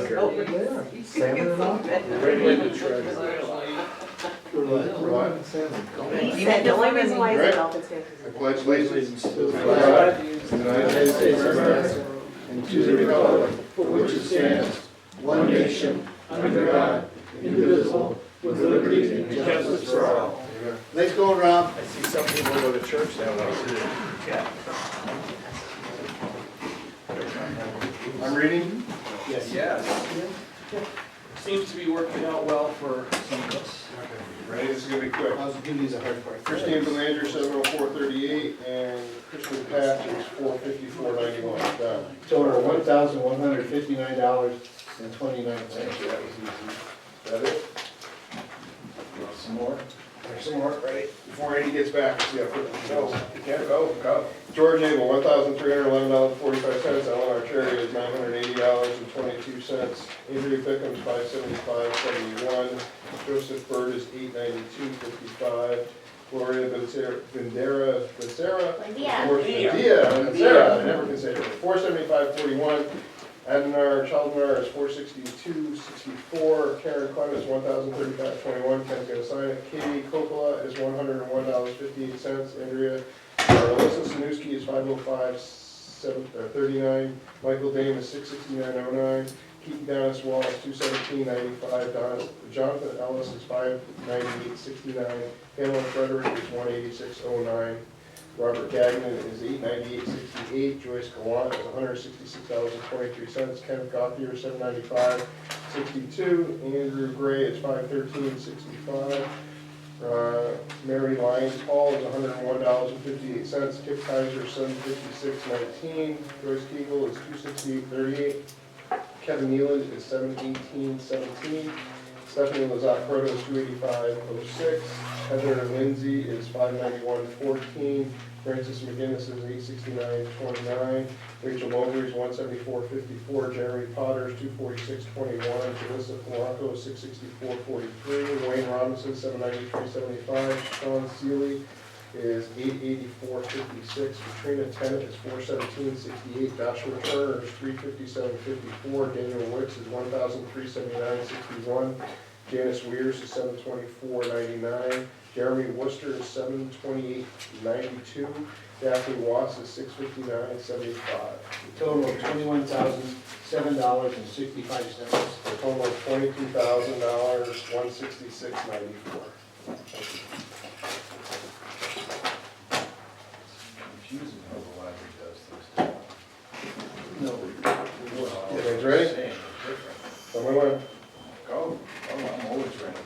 Salmon and all? Regulated treasure. What? Salmon. He said the only reason why he's Right. a Dolphins fan. I pledge allegiance To the flag of the United States of America and to the republic for which it stands, one nation, under God, indivisible, with liberty and justice for all. Nice going, Rob. I see some people go to church that way too. I'm reading. Yes. Seems to be working out well for some of us. Ready? This is gonna be quick. I'll give you the hard part. Christine Belanger, 70438, and Christian Patch is 45491. Done. Total $1,159.29. Is that it? Some more? There's some more. Ready? Before Andy gets back, see how quick we can go. You can't go. George Abel, $1,311.45. Eleanor Cherry is $980.22. Andrea Bickham's $575.71. Joseph Bird is $892.55. Gloria Becerra, I never can say it. $475.41. Adnar Chaldenar is $462.64. Karen Clemens, $1,035.21. Ken's gonna sign it. Katie Coppola is $101.58. Andrea, Alyssa Sanuski is $505.39. Michael Dane is $669.09. Keaton Dennis Wallace, $217.95. Jonathan Ellis is $598.69. Pamela Frederick is $186.09. Robert Gagnon is $898.68. Joyce Gallant is $166.23. Kenneth Gauthier is $795.62. Andrew Gray is $513.65. Mary Lyons Hall is $101.58. Kip Kaiser is $756.19. Joyce Kegel is $268.38. Kevin Nealon is $718.17. Stephanie Lazat-Proto is $285.06. Heather Lindsay is $591.14. Francis McGinnis is $869.29. Rachel Mowbray is $174.54. Jeremy Potter is $246.21. Jalissa Polanco is $664.43. Wayne Robinson $793.75. Sean Seeley is $884.56. Katrina Tennant is $417.68. Joshua Turner is $357.54. Daniel Wicks is $1,379.61. Janice Weirs is $724.99. Jeremy Worcester is $728.92. Daphne Wass is $659.75. Total of $21,007.65. A total of $22,000, $166.94. Confusing how the library does things. No. You guys ready? Someone want Go. Oh, I'm always ready.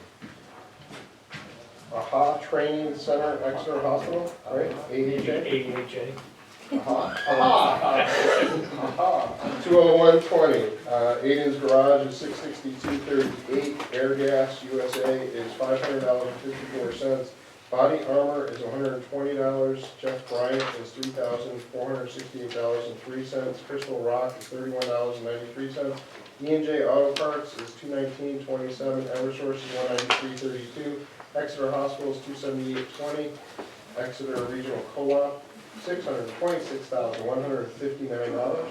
AHA Training Center, Exeter Hospital, right? AHA? AHA. 20120. Aiden's Garage is $662.38. Air Gas USA is $500.54. Body Armor is $120. Jeff Bryant is $3,468.03. Crystal Rock is $31.93. E&J Auto Parts is $219.27. Eversource is $193.32. Exeter Hospital is $278.20. Exeter Regional Co-op, $626,159.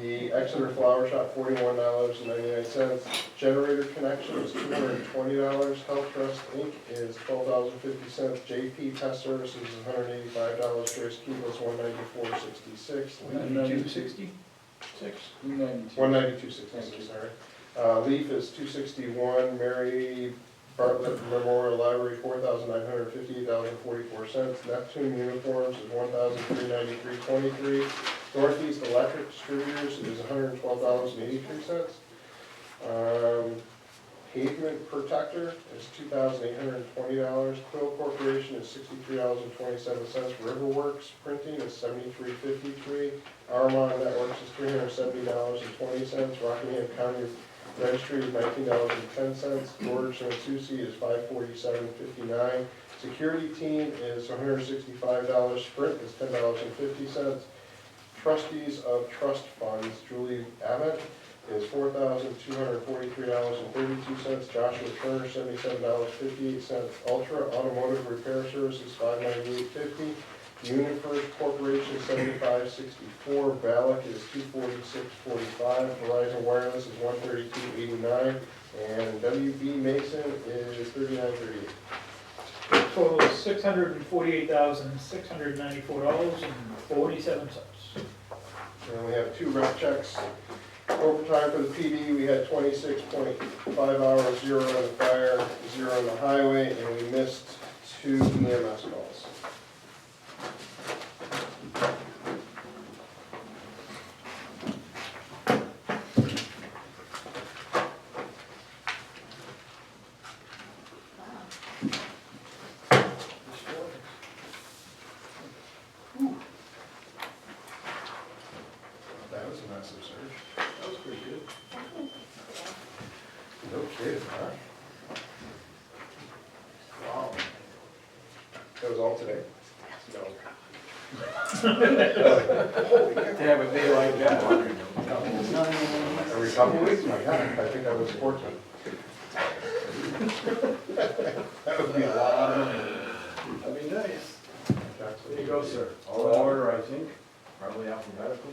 The Exeter Flower Shop, $41.99. Generator Connection is $220. Health Trust Inc. is $12.50. JP Pest Services is $185. Joyce Keeble is $194.66. $92.66? $192.66, sorry. Leaf is $261. Mary Bartlett Memorial Library, $4,958.44. Neptune Uniforms is $1,393.23. Northeast Electric Distributors is $112.83. Pavement Protector is $2,820. Quill Corporation is $63.27. Riverworks Printing is $73.53. Armon Networks is $370.20. Rockingham County Registry is $19.10. George and Susie is $547.59. Security Team is $165. Sprint is $10.50. Trustees of Trust Funds, Julie Abbott is $4,243.32. Joshua Turner, $77.58. Ultra Automotive Repair Services, $598.50. UniFirst Corporation 7564, Valak is 246.45, Verizon Wireless is 132.89, and WB Mason is 39.38. Total is $648,694.47. And we have 2 rep checks. Overtime for the PD, we had 26.5 hours, 0 on the fire, 0 on the highway, and we missed 2 EMS calls. That was a massive surge. That was pretty good. No kidding, huh? Wow. That was all today? No. To have a day like that. Every couple of weeks, my God, I think I was 14. That would be a lot of money. That'd be nice. There you go, sir. All in order, I think, probably alphabetical.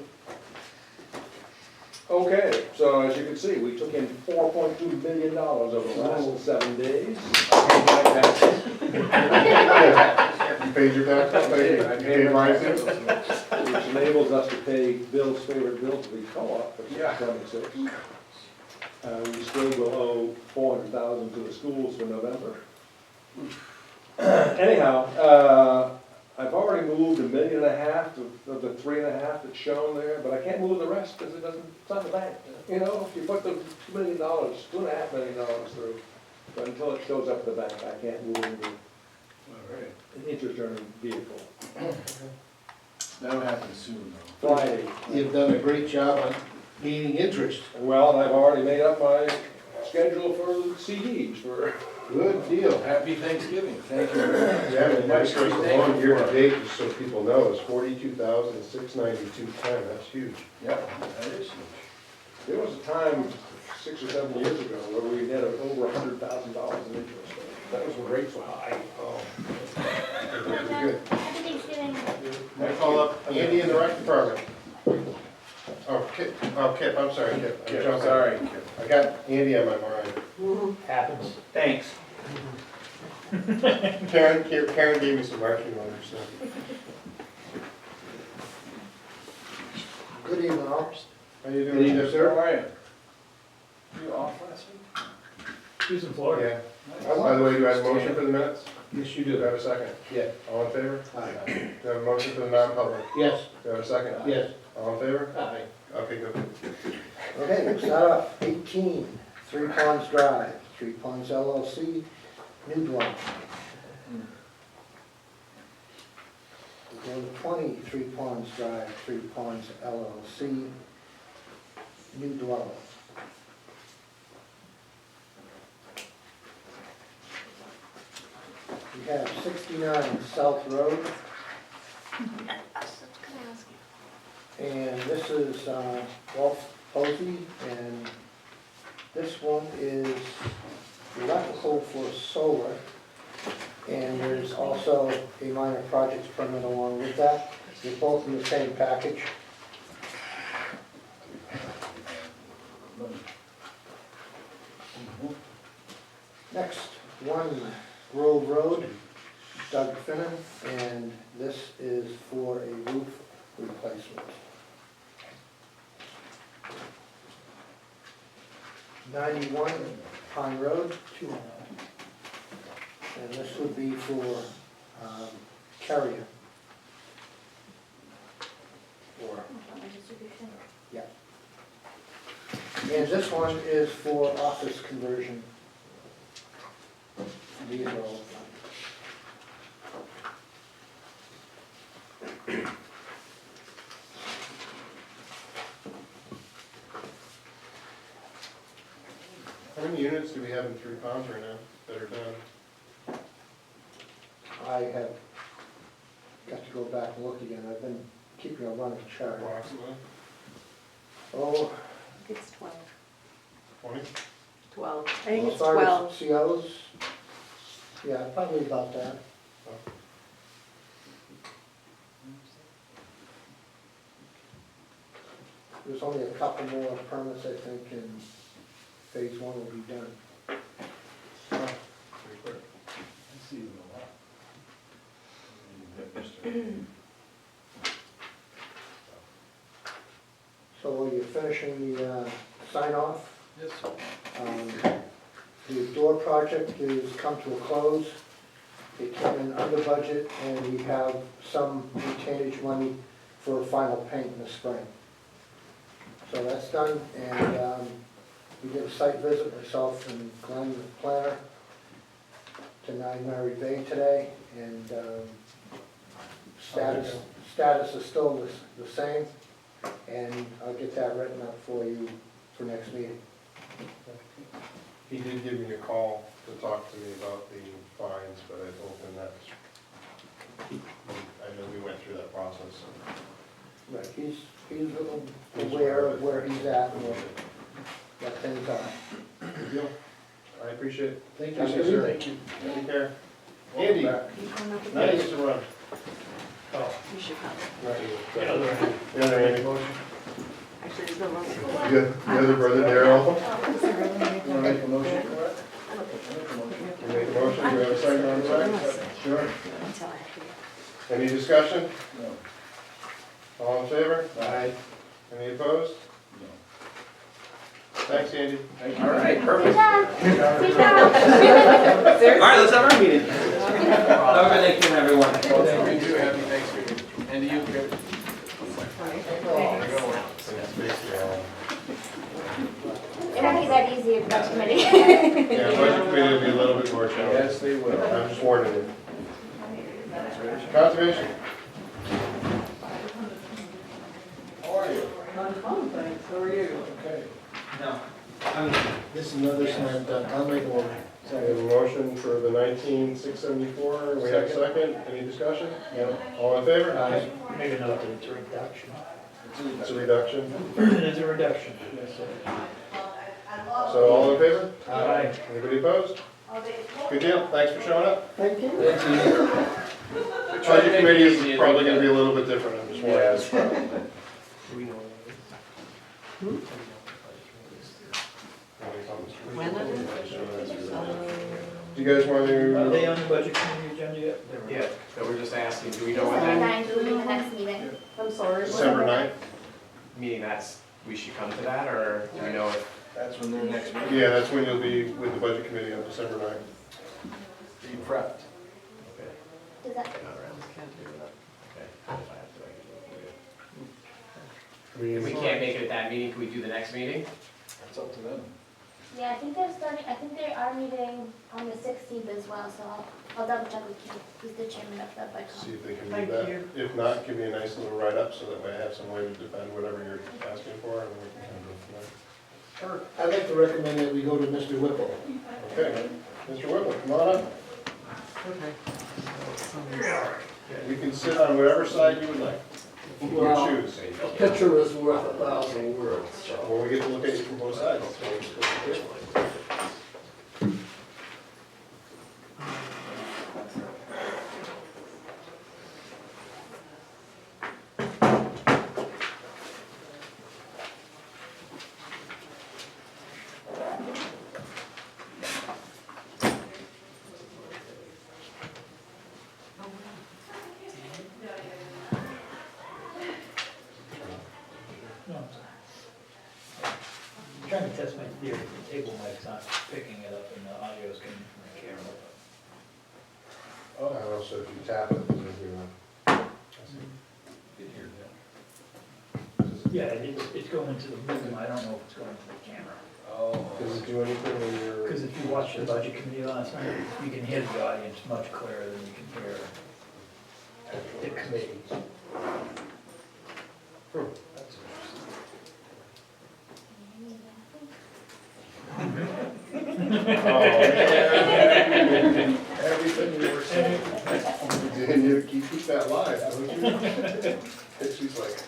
Okay, so as you can see, we took in $4.2 million over the last 7 days. You paid your tax, I paid you paid mine too? Which enables us to pay Bill's favorite bill to the co-op, which is Yeah. 26. We still will owe $400,000 to the schools for November. Anyhow, I've already moved $1.5 million of the 3.5 that's shown there, but I can't move the rest because it's on the bank. You know, if you put the $2 million, $2.5 million through, but until it shows up at the bank, I can't move into All right. an interest earning vehicle. That'll happen soon, though. Friday. You've done a great job on gaining interest. Well, I've already made up my schedule for CDs for. Good deal. Happy Thanksgiving. Thank you very much. Yeah, and Much next year's appreciated. long year to date, just so people know, is 42,692.10, that's huge. Yep, that is huge. There was a time 6 or 7 years ago where we had over $100,000 in interest. That was a grateful high. Very good. Happy Thanksgiving. I call up Andy in the rec department. Oh, Kip, I'm sorry, Kip. I'm Kip, jumping. sorry. I got Andy on my mind. Happens. Thanks. Karen gave me some marching orders, so. Good evening, all. How you doing, Kip, How sir? are you? You off last week? He's in Florida. Yeah. Nice. By the way, do I have a motion for the minutes? Yes, you Do I have a second? Yeah. All in favor? Aye. Do I have a motion for the non-public? Yes. Do I have a second? Yes. All in favor? Aye. Okay, good. Okay, we'll start off 18, 3 Ponds Drive, 3 Ponds LLC, new dwelling. We go to 20, 3 Ponds Drive, 3 Ponds LLC, new dwelling. We have 69 South Road, and this is Wolf Posey, and this one is electrical for solar, and there's also a minor projects permit along with that. They're both in the same package. Next, 1 Grove Road, Doug Finnan, and this is for a roof replacement. 91 Pine Road, and this would be for carrier. Or, yeah. And this one is for office conversion. These are all done. How many units do we have in 3 Ponds right now that are done? I have got to go back and look again. I've been keeping a running chart. Approximately Oh, It's 12. 20? 12. I think as it's far 12. as COs, yeah, probably about that. there's only a couple more permits, I think, and phase one will be done. Pretty quick. So while you're finishing the sign off, Yes, sir. the door project is come to a close. It came in under budget, and we have some retainage money for final paint in the spring. So that's done, and we did a site visit, myself and Glenn, the planner, to 9 Mary Bay today, and status is still the same, and I'll get that written up for you for next meeting. He did give me a call to talk to me about the fines, but I told him that, I know we went through that process. Right, he's aware of where he's at and what things are. Good deal. I appreciate it. Thank Thank you, you, sir. sir. Thank you. Take care. Andy, You going up again? nice to run. You should come. The other Andy. Actually, there's no room. The other brother, Daryl. Want to make a motion for it? You make a motion, do we have a second on the second? Sure. Until I have to. Any discussion? No. All in favor? Aye. Any opposed? Thanks, Andy. All right, perfect. All right, let's have our meeting. Have a good Thanksgiving, everyone. Thank you, too. Happy Thanksgiving. And to you, Chris. It's basically all. It won't be that easy at budget committee. Yeah, budget committee will be a little bit more challenging. Yes, they will. I'm just warning you. Conservation. How are you? On the phone, thanks. How are you? Okay. No. This is another sign done. I'll make a motion. We have a motion for the 19,674. We have a second. Any discussion? Yeah. All in favor? Aye. Make a note that it's a reduction. It's a reduction. It's a reduction. Yes, sir. So all in favor? Aye. Anybody opposed? Good deal. Thanks for showing up. Thank you. Thank you. Budget committee is probably going to be a little bit different. I'm just Yes. warning When you. is Do you guys want to? Are they on the budget committee agenda yet? Yeah, so we're just asking, do we know when December that 9th will be the next meeting. I'm sorry. December 9th? meeting that's, we should come to that, or do we know if? That's when they're next meeting. Yeah, that's when you'll be with the budget committee on December 9th. Be prepped. Okay, Does that, not around. Can't do that. Okay, if I have to, I can do it. If we can't make it at that meeting, can we do the next meeting? It's up to them. yeah, I think they're starting, I think they are meeting on the 16th as well, so I'll double check with Keith, who's the chairman of the budget. See if they can Thank do that. you. If not, give me a nice little write-up so that way I have some way to defend whatever you're asking for and we can kind of go from there. I'd like to recommend that we go to Mr. Whipple. Okay, Mr. Whipple, come on up. Okay. You can sit on whatever side you would like. You Well, can choose. a picture is worth 1,000 words, so. Well, we get to look at you from both sides. No, I'm sorry. I'm trying to test my theory, the table mic's not picking it up and the audio's coming from the camera. Oh, and also if you tap it, it'll be on. Yeah, it's going to the room, I don't know if it's going to the camera. Does it do anything when you're? Because if you watch the budget committee last night, you can hear the audience much clearer than you can hear the committee. Everything you were saying. And you keep that live, don't you? And she's like.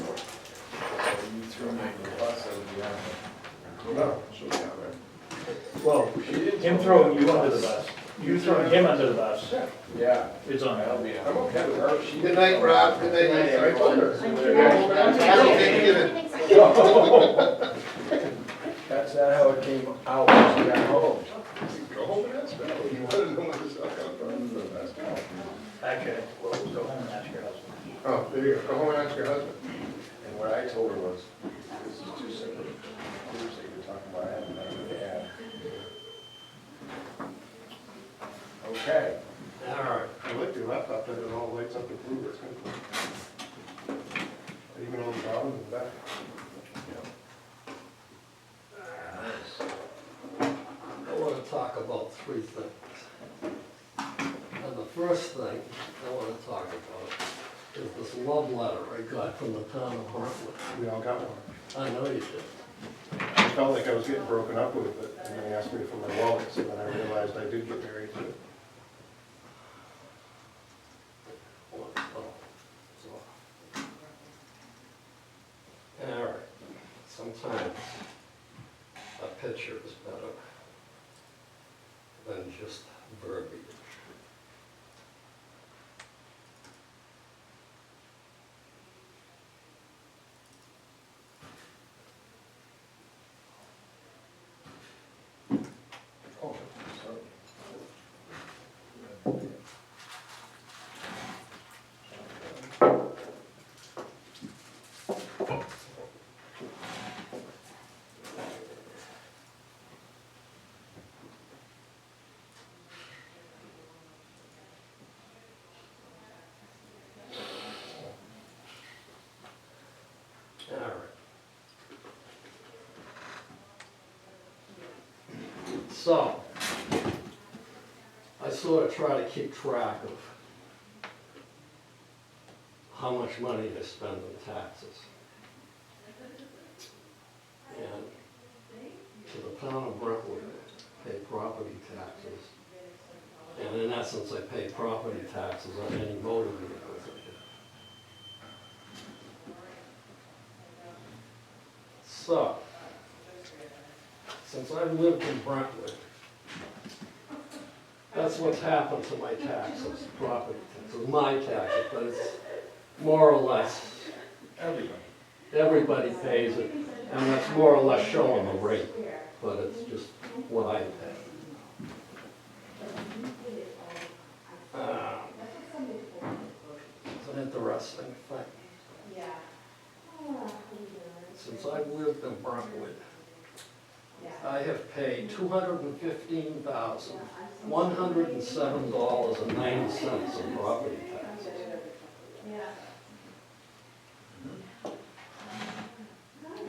You threw me under the bus, I would be out. No, she'll be out there. Well, him throwing you under the bus You throwing him under the bus. Yeah, It's on. That'll be I'm okay with her. She Good night, Rob, good night, I everyone. told her. Happy Thanksgiving. That's not how it came out when she got home. Go home and ask Bill. You want to know where this stuff comes from? Ask Bill. Actually, well, go home and ask your husband. Oh, there you go. Go home and ask your husband. And what I told her was, this is too simple. Here's that you're talking about having none of the ad. Okay. All right. I like your laptop that it all lights up and blue. It's kind of cool. Even on the bottom and the back. I want to talk about three things. And the first thing I want to talk about is this love letter I got from the town of Brentwood. We all got one. I know you did. I felt like I was getting broken up with it, and then he asked me for my wallet, so then I realized I did get married too. All right, sometimes a picture is better than just verbiage. Oh, sorry. All right. So, I sort of try to keep track of how much money I spend on taxes. And to the town of Brentwood, I pay property taxes. And in essence, I pay property taxes on any motor vehicles I get. So, since I've lived in Brentwood, that's what's happened to my taxes, property taxes, my taxes, but it's more or less, everybody pays it, and that's more or less showing the rate, but it's just what I pay. It's an interesting thing. Since I've lived in Brentwood, I have paid $215,107.90 in property taxes.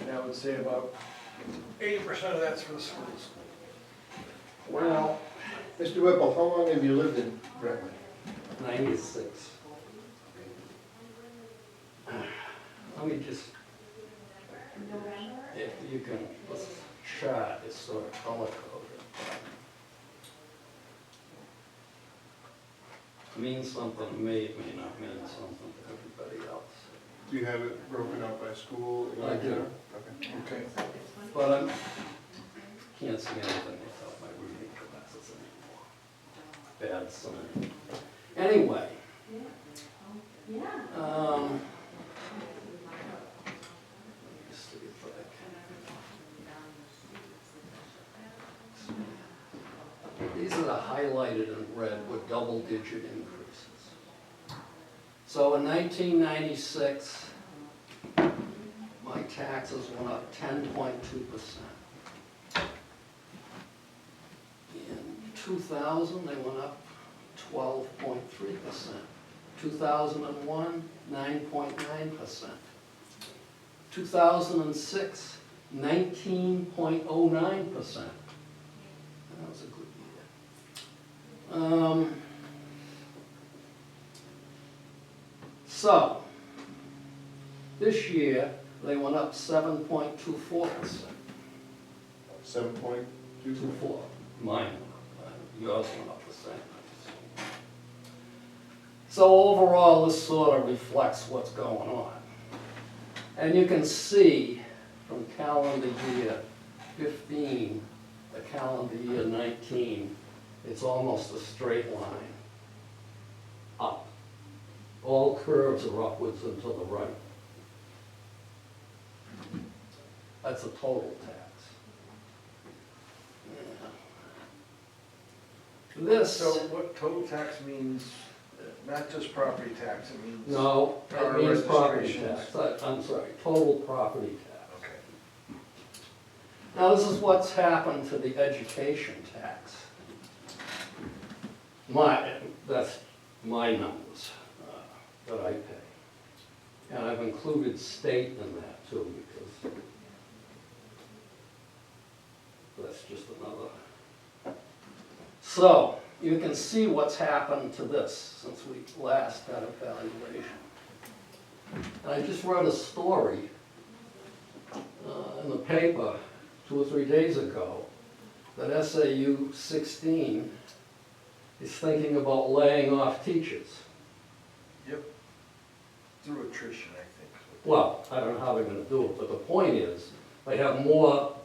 And I would say about 80% of that's for the schools. Well, Mr. Whipple, how long have you lived in Brentwood? 96. Let me just, if you can, this chart is sort of color coded. Means something to me, it may not mean something to everybody else. Do you have it broken out by school? I do. Okay. Okay. But I can't see anything without my reading glasses anymore. Bad sign. Anyway. Let's see if I can. These are the highlighted in red with double-digit increases. So in 1996, my taxes went up 10.2%. In 2000, they went up 12.3%. 2001, 9.9%. 2006, 19.09%. That was a good year. So, this year, they went up 7.24%. 7.2. 2.4. Mine went up. Yours went up the same. So overall, this sort of reflects what's going on. And you can see from calendar year 15 to calendar year 19, it's almost a straight line up. All curves are upwards and to the right. That's a total tax. This, So what total tax means, not just property tax, it means. no, Car it means property registrations. tax. I'm sorry, total property tax. Okay. Now, this is what's happened to the education tax. That's my numbers that I pay. And I've included state in that too, because that's just another. So, you can see what's happened to this since we last had a valuation. And I just read a story in the paper 2 or 3 days ago that SAU 16 is thinking about laying off teachers. Yep. Through attrition, I think. Well, I don't know how they're gonna do it, but the point is, they have more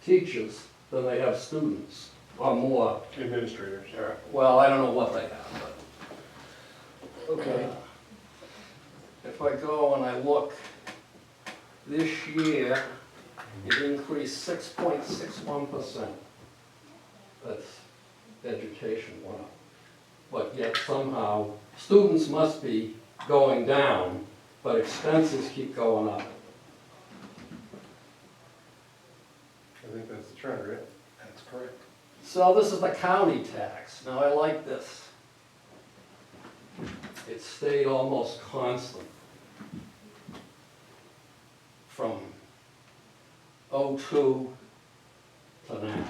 teachers than they have students, or more. Administrators. Well, I don't know what they have, but. Okay. If I go and I look, this year, it increased 6.61%. That's education went up. But yet somehow, students must be going down, but expenses keep going up. I think that's the trend, right? That's correct. So this is the county tax. Now, I like this. It stayed almost constant from '02 to now.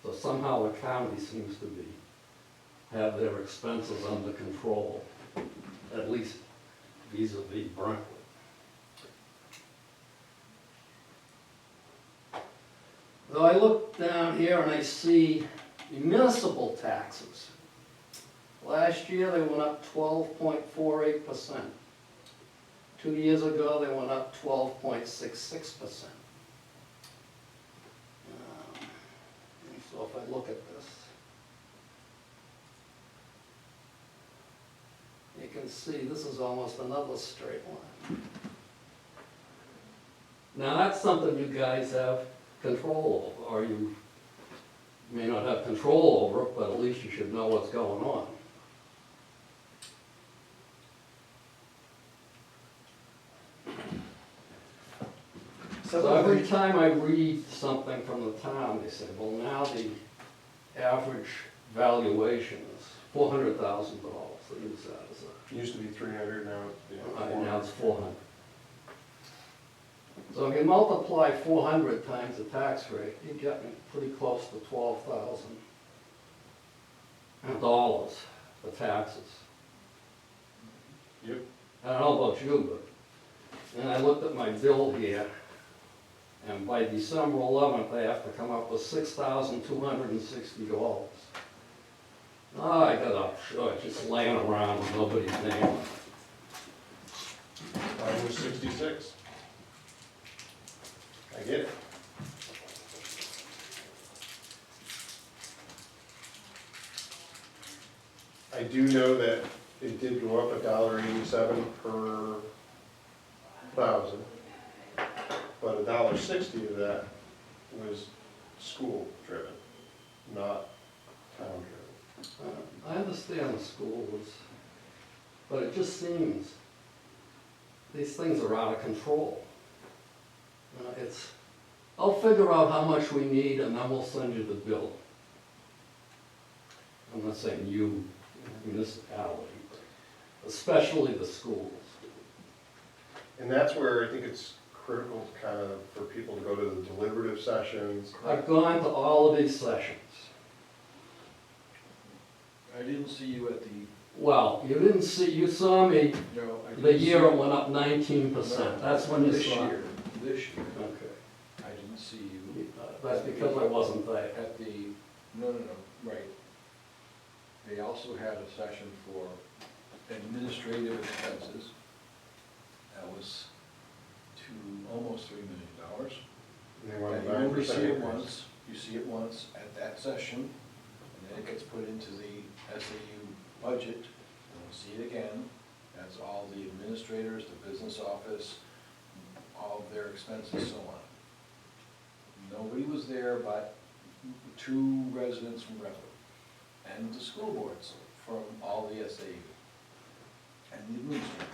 So somehow the county seems to have their expenses under control, at least vis-a-vis Brentwood. Though I look down here and I see municipal taxes. Last year, they went up 12.48%. 2 years ago, they went up 12.66%. So if I look at this, you can see this is almost another straight line. Now, that's something you guys have control over, or you may not have control over it, but at least you should know what's going on. So every time I read something from the town, they say, well, now the average valuation is $400,000. They use that as a, Used to be 300, now it's, now it's 400. So if you multiply 400 times the tax rate, you get me pretty close to $12,000 for taxes. Yep. I don't know about you, but, and I looked at my bill here, and by December 11th, I have to come up with $6,260. Oh, I got up short, just laying around with nobody's name on it. Mine was 66. I get it. I do know that it did go up $1.87 per thousand, but $1.60 of that was school driven, not town driven. I understand the schools, but it just seems these things are out of control. I'll figure out how much we need and then we'll send you the bill. I'm not saying you, municipality, but especially the schools. And that's where I think it's critical kind of for people to go to the deliberative sessions. I've gone to all of these sessions. I didn't see you at the, Well, you saw me no, I didn't the see year you- it went up 19%. That's when you This saw it. year, this year, Okay. I didn't see you That's because I wasn't there. at the, no, right. They also had a session for administrative expenses. That was almost $3 million. And they want And a you only 9% see it increase. once, You see it once at that session, and then it gets put into the SAU budget, and you'll see it again. That's all the administrators, the business office, all of their expenses, so on. Nobody was there but 2 residents from Brentwood, and the school boards from all the SAU, and the administrators.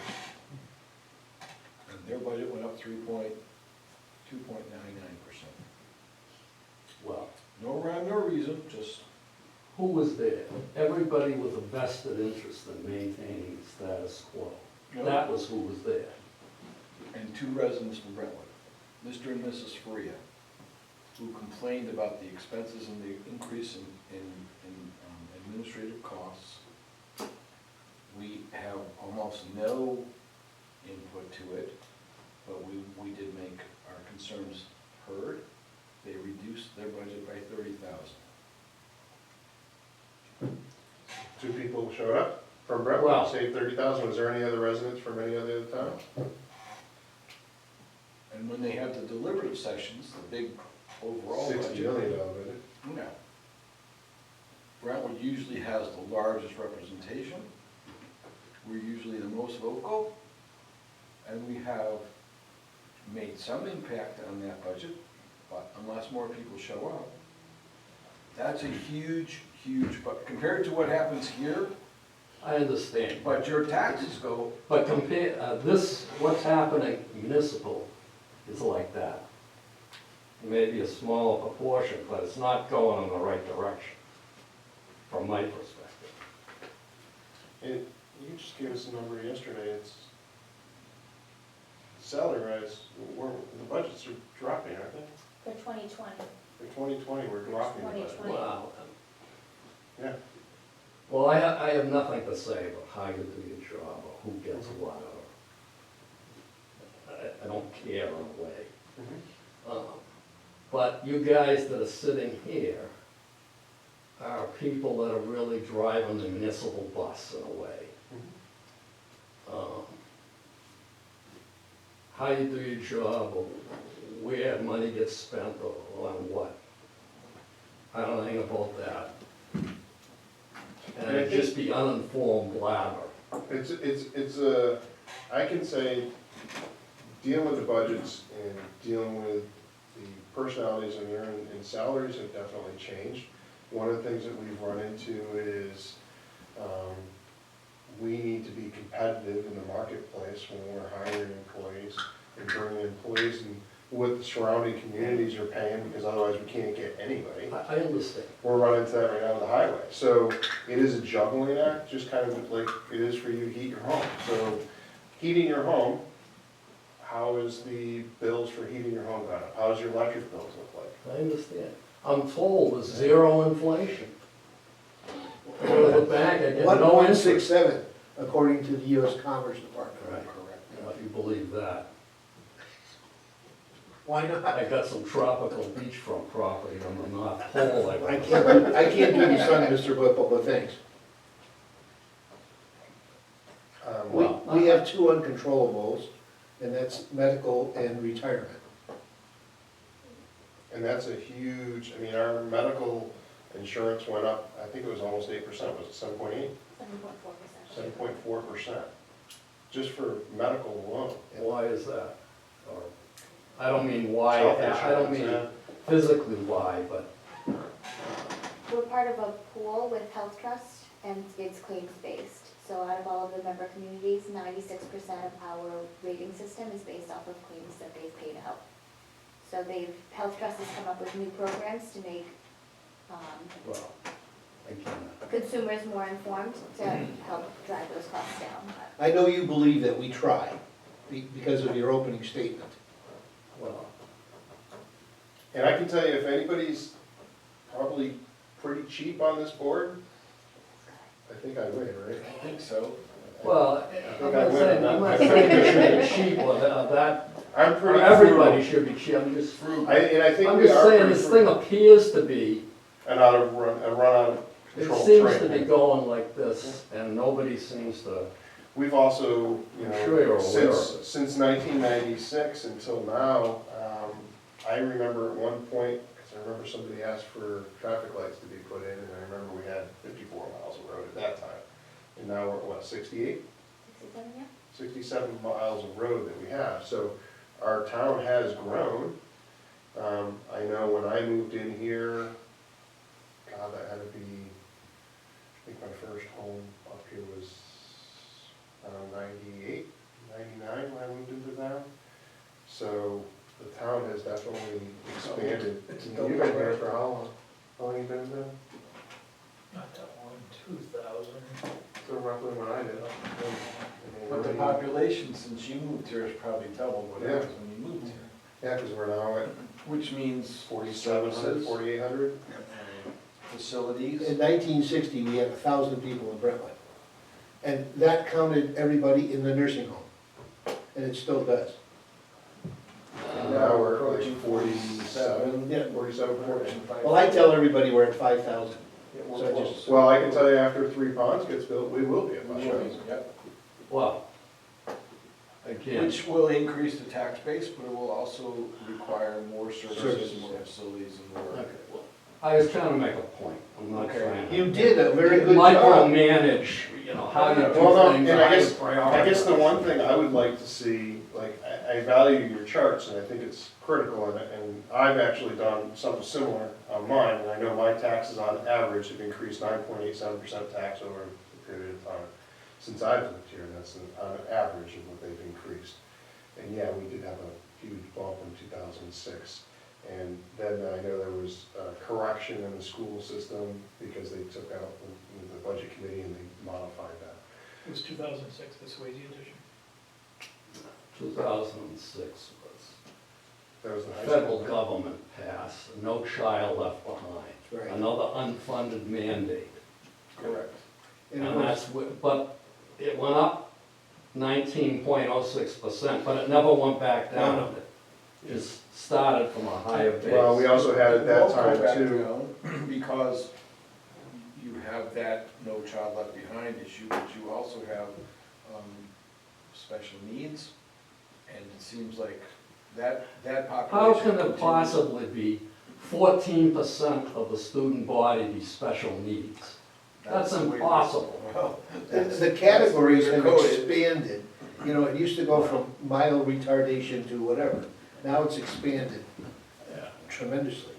And their budget went up 2.99%. Well, No rhyme, no reason, just, who was there? Everybody with a vested interest in maintaining the status quo. That was who was there. and 2 residents from Brentwood, Mr. and Mrs. Faria, who complained about the expenses and the increase in administrative costs. We have almost no input to it, but we did make our concerns heard. They reduced their budget by $30,000. 2 people showed up from Brentwood, Wow. saved 30,000. Was there any other residents from any other towns? And when they have the deliberative sessions, the big overall budget. $60 million budget. No. Brentwood usually has the largest representation. We're usually the most vocal, and we have made some impact on that budget, but unless more people show up, that's a huge, but compared to what happens here, I understand. but your taxes go, But compare, what's happening municipal is like that. Maybe a smaller proportion, but it's not going in the right direction, from my perspective. You just gave us a number yesterday. It's salary rise. The budgets are dropping, aren't they? For 2020. For 2020, we're dropping the budget. 2020. Wow. Yeah. Well, I have nothing to say about how you do your job or who gets what. I don't care in a way. But you guys that are sitting here are people that are really driving the municipal bus in a way. How you do your job, or where money gets spent, or on what. I don't know anything about that. And it'd just be uninformed blabber. I can say, dealing with the budgets and dealing with the personalities in there and salaries have definitely changed. One of the things that we've run into is, we need to be competitive in the marketplace when we're hiring employees and bringing employees and what the surrounding communities are paying, because otherwise we can't get anybody. I understand. We're running into that right now with the highway. So it is a juggling act, just kind of like it is for you to heat your home. So heating your home, how is the bills for heating your home gone up? How does your electric bills look like? I understand. I'm told there's 0 inflation. I go to the bank, I get no interest. 1.67, according to the US Commerce Department. Right. If you believe that. Why not? I got some tropical beachfront property on the North Pole. I can't give you some, Mr. Whipple, but thanks. We have 2 uncontrollables, and that's medical and retirement. And that's a huge, I mean, our medical insurance went up, I think it was almost 8%, was it 7.8? 7.4%. 7.4%, just for medical alone. Why is that? Or, I don't mean why, Health I don't mean insurance, physically why, but We're part of a pool with Health Trust, and it's claims-based. So out of all of the member communities, 96% of our rating system is based off of claims that they've paid out. So Health Trust has come up with new programs to make well, I can't. consumers more informed to help drive those costs down. I know you believe that we try, because of your opening statement. Well, And I can tell you, if anybody's probably pretty cheap on this board, I think I win, right? I think so. well, think I win on I'm that. not saying you should be cheap or that, I'm or pretty everybody frugal. should be cheap, I'm just And I think I'm we just are saying, pretty this frugal. thing appears to be, And a run out of it control seems to train. be going like this, and nobody seems to, We've also, you I'm sure you're know, aware of since 1996 until now, I remember at one point, because I remember somebody asked for traffic lights to be put in, and I remember we had 54 miles of road at that time. And now we're at what, 68? 67, yeah? 67 miles of road that we have, so our town has grown. I know when I moved in here, God, that had to be, I think my first home up here was around 98, 99 when I moved into town. So the town has definitely expanded. You've been here for how long? How long you been in town? Not that long, 2000. So roughly when I did. But the population since you moved here has probably doubled what it was when you moved here. Yeah, because we're now at Which means 4,700, services, 4,800. facilities. In 1960, we had 1,000 people in Brentwood. And that counted everybody in the nursing home. And it still does. And now we're at like Approaching 47, Yeah. 47, 40. Well, I tell everybody we're at 5,000. Yeah, we're So close. just- Well, I can tell you after 3 ponds gets built, we will be at We much will higher. be, yep. Well, again, Which will increase the tax base, but it will also require more services, Services, more yeah. facilities and more. okay, well, I was trying to make a point, I'm not Okay. trying to. You did a very good job. Micromanage, you know, how you do Well, no, things, and how I you guess the prioritize. one thing I would like to see, like, I value your charts, and I think it's critical, and I've actually done something similar on mine, and I know my taxes on average have increased 9.87% tax over a period of time since I've lived here, and that's on an average of what they've increased. And yeah, we did have a huge bump in 2006. And then I know there was a correction in the school system because they took out the budget committee and they modified that. It was 2006, the Swayze edition. 2006 was, That was the high federal school. government passed, no child left behind. Right. Another unfunded mandate. Correct. And it And was- that's, but it went up 19.06%, but it never went back down. It just started from a higher base. Well, we also had at that It won't go time back too, down Because you have that no child left behind issue, but you also have special needs. And it seems like that population. How can it continues- possibly be 14% of the student body be special needs? That's the way it is. impossible. Well, The categories that's have the way they're coded. expanded. You know, it used to go from mild retardation to whatever. Now it's expanded tremendously.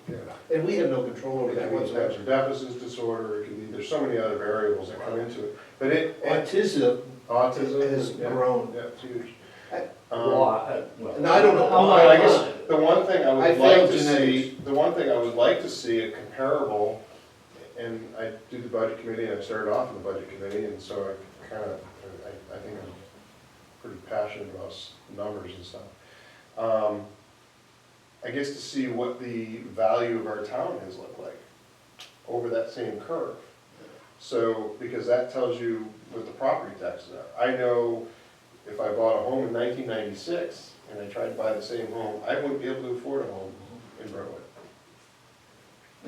And we have no control over it that can be whatsoever. attention deficit disorder, it can be, there's so many other variables that come into it. But Autism autism has yeah, grown. Yeah, it's huge. Well, And I don't know I'm why. not- I guess the one thing I I would failed like to genetics. see, the one thing I would like to see a comparable, and I do the budget committee, and I started off in the budget committee, and so I kind of, I think I'm pretty passionate about numbers and stuff. I guess to see what the value of our town has looked like over that same curve. So, because that tells you what the property taxes are. I know if I bought a home in 1996 and I tried to buy the same home, I wouldn't be able to afford a home in Brentwood.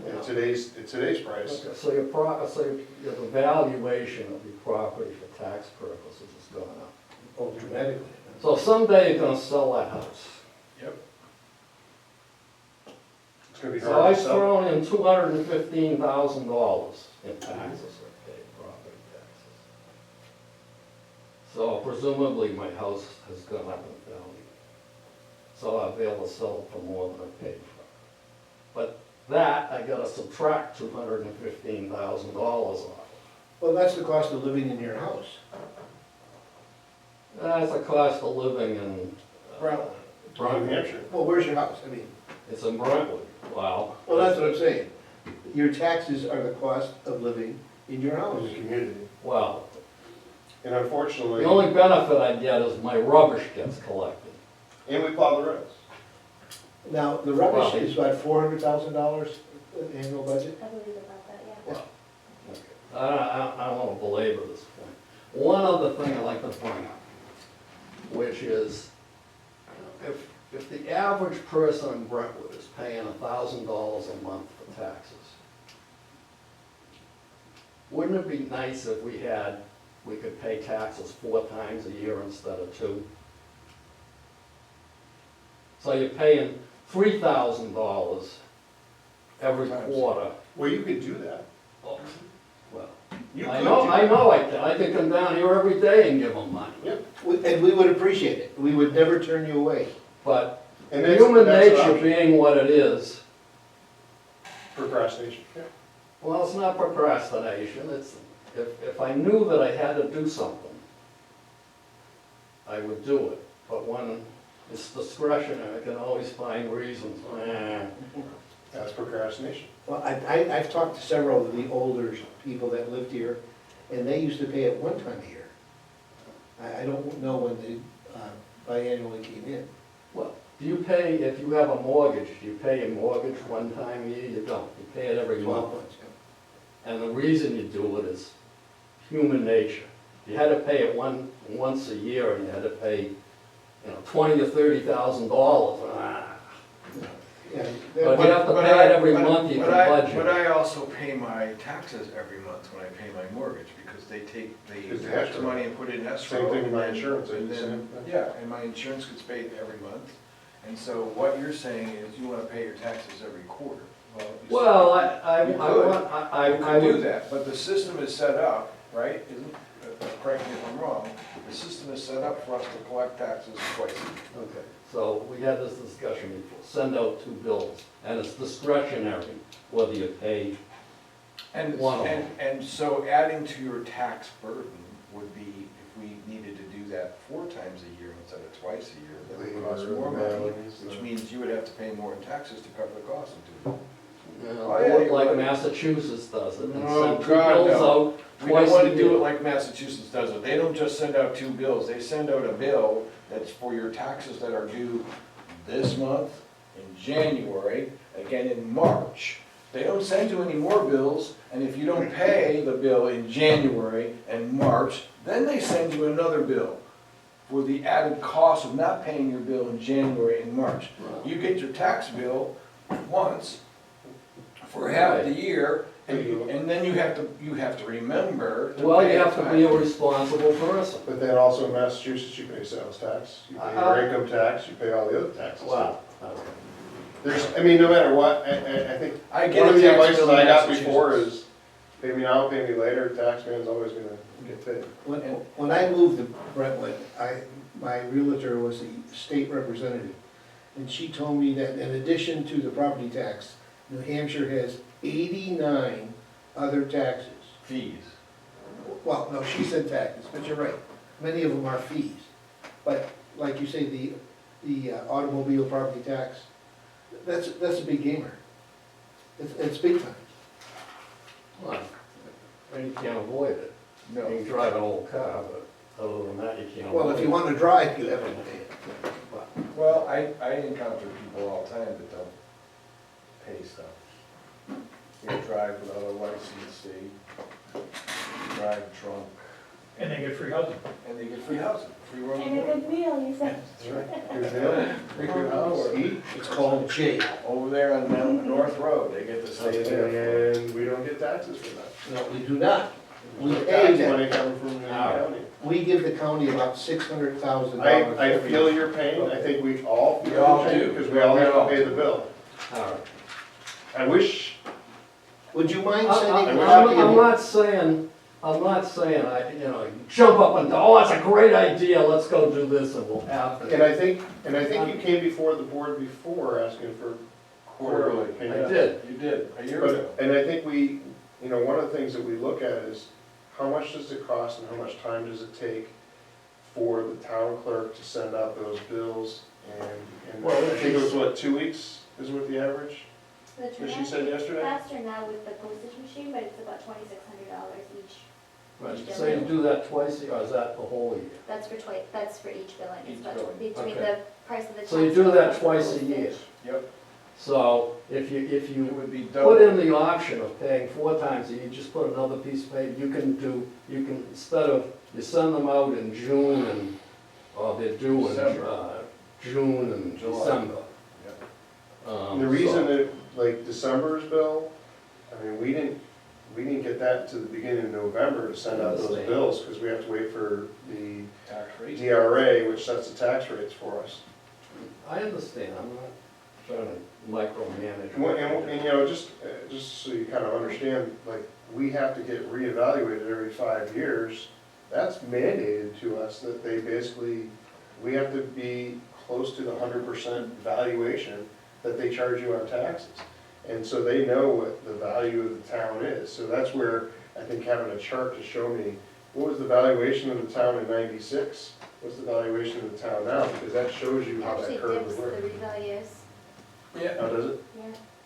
At today's price. Okay, so your the valuation of your property for tax purposes is going up. Oh, dramatically. So someday you're gonna sell that house. Yep. It's gonna be So hard I've to sell. thrown in $215,000 in taxes I paid, property taxes. So presumably my house has gone up in value. So I'll be able to sell it for more than I paid for it. But that, I gotta subtract $215,000 off. Well, that's the cost of living in your house. That's the cost of living in Brentwood. New Brentwood. Hampshire. Well, where's your house? I mean, It's in Brentwood. Wow. well, that's what I'm saying. Your taxes are the cost of living in your In house. the community. Well, And unfortunately, the only benefit I get is my rubbish gets collected. and we plow the roads. Now, the rubbish Well- is about $400,000 annual budget? I believe about that, yeah. I don't want to belabor this point. One other thing I'd like to bring up, which is, if the average person in Brentwood is paying $1,000 a month for taxes, wouldn't it be nice if we could pay taxes 4 times a year instead of 2? So you're paying $3,000 every quarter. Well, you could do that. Oh, well, You I could know, do I that. know I could come down here every day and give them money. Yep. And we would appreciate it. We would never turn you away. But And that's- human that's an nature option. being what it is, Procrastination. Yeah. well, it's not procrastination, it's, if I knew that I had to do something, I would do it. But when it's discretionary, I can always find reasons. That's procrastination. Well, I've talked to several of the older people that lived here, and they used to pay it one time a year. I don't know when they biannually came in. Well, do you pay, if you have a mortgage, do you pay your mortgage one time a year? You don't, you pay it every 12 month. months, yeah. And the reason you do it is human nature. You had to pay it once a year, and you had to pay, $20,000 or $30,000. Yeah, But if you have to pay it every month, you can But budget. I also pay my taxes every month when I pay my mortgage, because they take Because the they extra escrow. money and put it in escrow. Same thing with my and then- insurance, I and do the then- same thing. Yeah, and my insurance gets paid every month, and so what you're saying is you wanna pay your taxes every quarter. Well, I You want, could. I You could do would, that, but the system is set up, right, correct me if I'm wrong, the system is set up for us to collect taxes twice a year. okay, so we had this discussion before, send out 2 bills, and it's discretionary whether you pay. And, One of and, them. and so adding to your tax burden would be, if we needed to do that 4 times a year instead of twice a year, that would cost Labor, more money, mailings, which means you would have to pay more in taxes to cover the cost of doing it. Oh, yeah, you're like right. Massachusetts does it, and Oh, send 2 God, bills no. out We twice don't wanna a do it year. like Massachusetts does it, they don't just send out 2 bills, they send out a bill that's for your taxes that are due this month, in January, again in March. They don't send you any more bills, and if you don't pay the bill in January and March, then they send you another bill for the added cost of not paying your bill in January and March. You get your tax bill once for half the year, and then you have to remember to Well, pay you it have to be a time. responsible person. But then also in Massachusetts, you pay sales tax, you pay your income tax, you pay all the other taxes. Wow. There's, I mean, no matter what, I think, I get one of a the tax advices bill in I got before Massachusetts. is, pay me now, pay me later, tax man's always gonna get paid. When I moved to Brentwood, my realtor was the state representative. And she told me that in addition to the property tax, New Hampshire has 89 other taxes. Fees. Well, no, she said taxes, but you're right. Many of them are fees. But like you say, the automobile property tax, that's a big gamer. It's big time. Well, and you can't avoid it. You No. can drive an old car, but other than that, you can't. Well, if avoid you it. want to drive, you have to pay it. But Well, I encounter people all the time that don't pay stuff. They drive without a license, they drive drunk, And they get free housing. and they get free housing, free room and And a board. good meal, you said. That's right. Good deal. Free good house. Eat, it's called jail. Over there on North Road, they get to stay there. and we don't get taxes for that. No, we do not. We Tax pay them. money coming from the county. We give the county about $600,000. I feel your pain, I think we all We feel all your pain, do. because we all have to pay the bill. All right. I wish, Would you mind I'm sending a I'm copy of not saying, jump up and, oh, that's a great idea, let's go do this and we'll have and it. I think you came before the board before asking for quarterly I payments. did. You did, a year ago. But, and I think we, one of the things that we look at is how much does it cost and how much time does it take for the town clerk to send out those bills? And Well, I think it was, what, 2 weeks is what the average, The that she turnout said is yesterday? faster now with the postage machine, but it's about $2,600 each. Right, so you do that twice a year, or is that the whole year? That's for each billing. It's Each about billing. between Okay. the price of the tax. So you do bill that and the twice a year. postage. Yep, So if it you would be put in double. the option of paying 4 times a year, just put another piece of paper, you can, instead of, you send them out in June and, or they're due in, December. June and July. December. Yep. The reason that, like, December's bill, I mean, we didn't get that to the beginning of November to send out those Understand. bills, because we have to wait for the Tax rate. DRA, which sets the tax rates for us. I understand, I'm not trying to micromanage. And, you know, just so you kind of understand, like, we have to get reevaluated every 5 years. That's mandated to us that they basically, we have to be close to the 100% valuation that they charge you on taxes. And so they know what the value of the town is. So that's where I think having a chart to show me, what was the valuation of the town in '96? What's the valuation of the town now? Because that shows you how Actually that curve dips would the work. revalues, Yeah, How does it? yeah.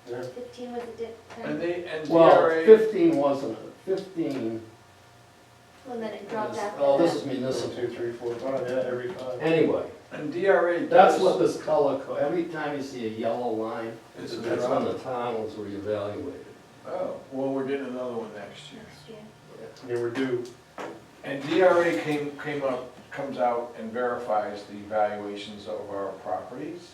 Yeah. 15 was a dip, and 10, they, and Well, DRA, 15 wasn't it? 15, well, then it dropped after oh, this that. is 1, municipal. 2, 3, 4, 5, yeah, every 5. Anyway, and DRA that's does. what this color, every time you see a yellow line, It's a that's drop. when the town was reevaluated. Oh, well, we're getting another one next year. Next year. Yeah, we're due. And DRA comes out and verifies the valuations of our properties,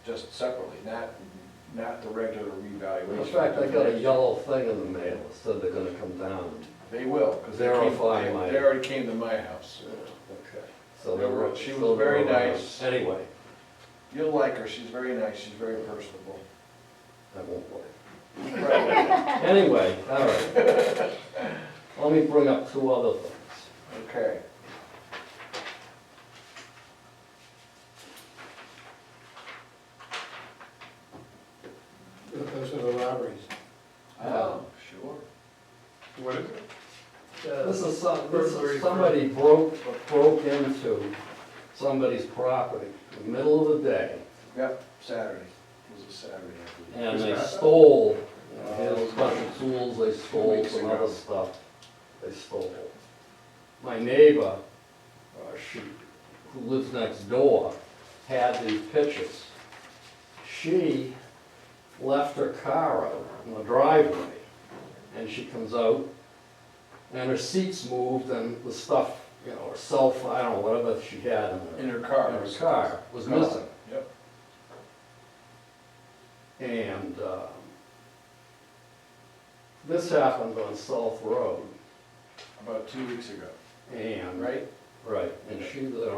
just separately, not the regular revaluation. In fact, I got a yellow thing in the mail that said they're gonna come down. They will, because Verify my- they already came to my house. Okay. So They were- they're, she so was very they're around. nice. Anyway, You'll like her, she's very nice, she's very personable. I won't wait. Right, Anyway, all right. Let me bring up two other things. okay. Those are the robberies. Oh, sure. What is it? This is somebody broke into somebody's property in the middle of the day, Yep, Saturday, it was a Saturday, I believe. and they that? stole, he had a bunch of tools, they stole Weeks some ago. other stuff, they stole. My neighbor, who lives next door, had these pictures. She left her car out in the driveway, and she comes out, and her seats moved, and the stuff, you know, her cell phone, I don't know, whatever she had In her in car. her car was missing. Yep. And this happened on South Road, About 2 weeks ago, and. right? Right, and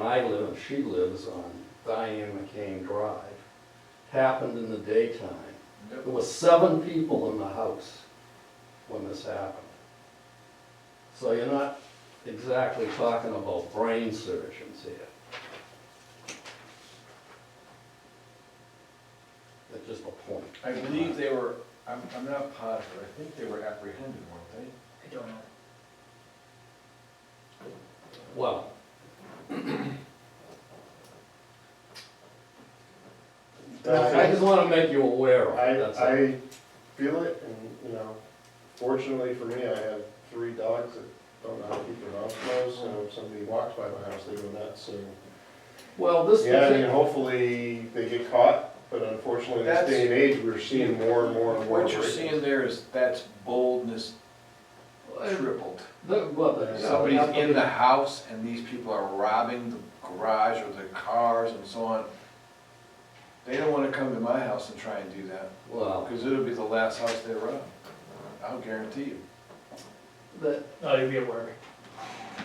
I live, and she lives on Diane McCain Drive. Happened in the daytime. Yep. There were 7 people in the house when this happened. So you're not exactly talking about brain surgeons here. That's just a point. I believe they were, I'm not positive, I think they were apprehended, weren't they? I don't know. Well, I just want to make you aware of it, that's all. I feel it, and, you know, fortunately for me, I have 3 dogs that don't know how to keep their mouths closed, so if somebody walks by my house, they go nuts, so. Well, this Yeah, I mean, particular, hopefully they get caught, but unfortunately, in this day and age, we're seeing more and more and more. What you're break-ins. seeing there is, that's boldness tripled. Somebody's in the house and these people are robbing the garage or the cars and so on. They don't wanna come to my house and try and do that, well, because it'll be the last house they rob. I'll guarantee you. No, you'll be at work.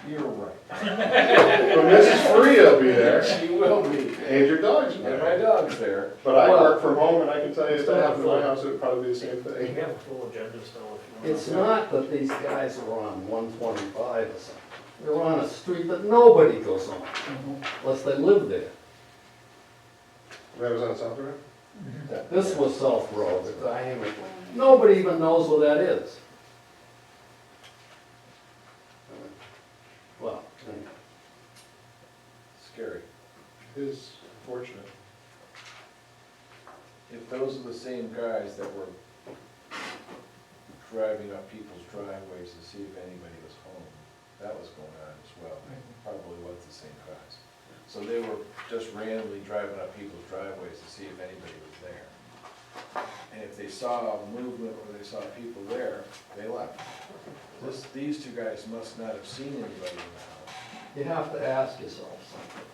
You're right. When Mrs. Free will be there, She will be. and your dog's And my there. dog's there. But I Well- work from home, and I can tell you, if that happened to my house, it would probably be the same We thing. have a full agenda still if you want. it's not that these guys are on 125 or something. They're on a street that nobody goes on, unless they live there. That was on South Road? This was South Road, the diameter. Nobody even knows where that is. Well, anyway. Scary. It is unfortunate. If those are the same guys that were driving up people's driveways to see if anybody was home, that was going on as well. Probably was the same guys. So they were just randomly driving up people's driveways to see if anybody was there. And if they saw movement or they saw people there, they left. These 2 guys must not have seen anybody in the house. You have to ask yourself something.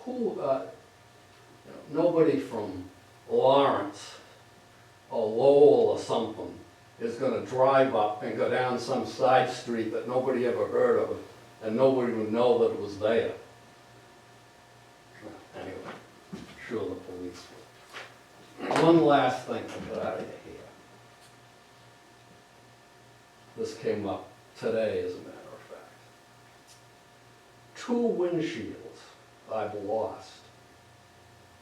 Who, nobody from Lawrence or Lowell or something is gonna drive up and go down some side street that nobody ever heard of, and nobody would know that it was there. sure the police will. One last thing to get out of here. This came up today, as a matter of fact. 2 windshields I've lost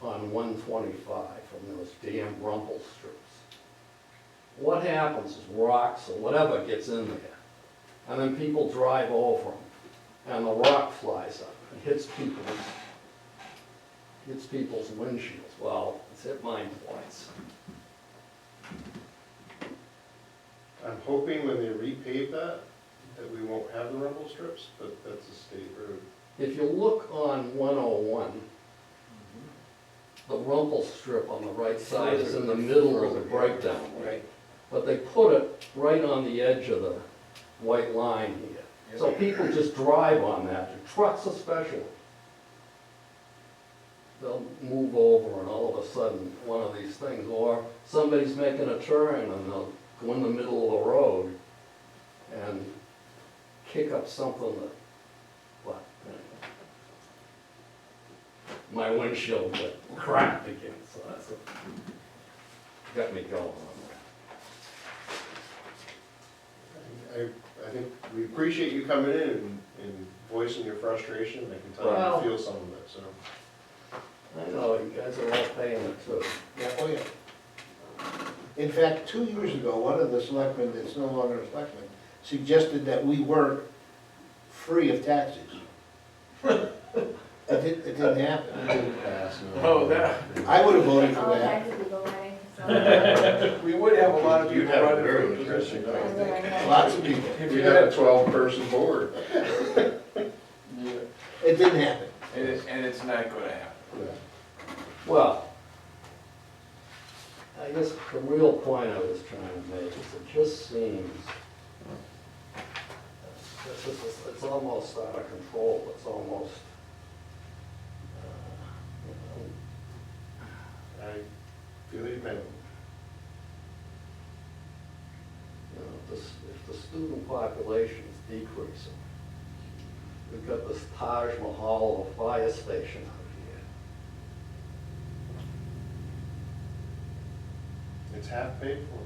on 125 from those damn rumble strips. What happens is rocks or whatever gets in there, and then people drive over them, and the rock flies up and hits people's windshields. Well, it's hit mine twice. I'm hoping when they repave that we won't have the rumble strips, but that's a state road. If you look on 101, the rumble strip on the right side is in the middle of the breakdown. Right. But they put it right on the edge of the white line here. So people just drive on that, the trucks especially. They'll move over and all of a sudden, one of these things, or somebody's making a turn and they'll go in the middle of the road and kick up something that, what, anyway. My windshield got cracked again, so that's what got me going on that. I think we appreciate you coming in and voicing your frustration. I can tell Well, you feel some of it, so. I know, you guys are all paying it too. Yeah, oh yeah. In fact, 2 years ago, one of the selectmen that's no longer a selectman suggested that we work free of taxes. It didn't happen. Didn't pass, no. Oh, that, I would have voted for All that. kinds of people running, so. we would have a lot of You'd people have a running very for the position, interesting I night. think. Lots of people. If You you have a had, 12-person board. yeah, It didn't happen. and it's not gonna happen. Well, I guess the real point I was trying to make is it just seems, it's almost out of control, it's almost, I feel you, man. if the student population is decreasing, we've got this Taj Mahal of a fire station out here. It's half paid for.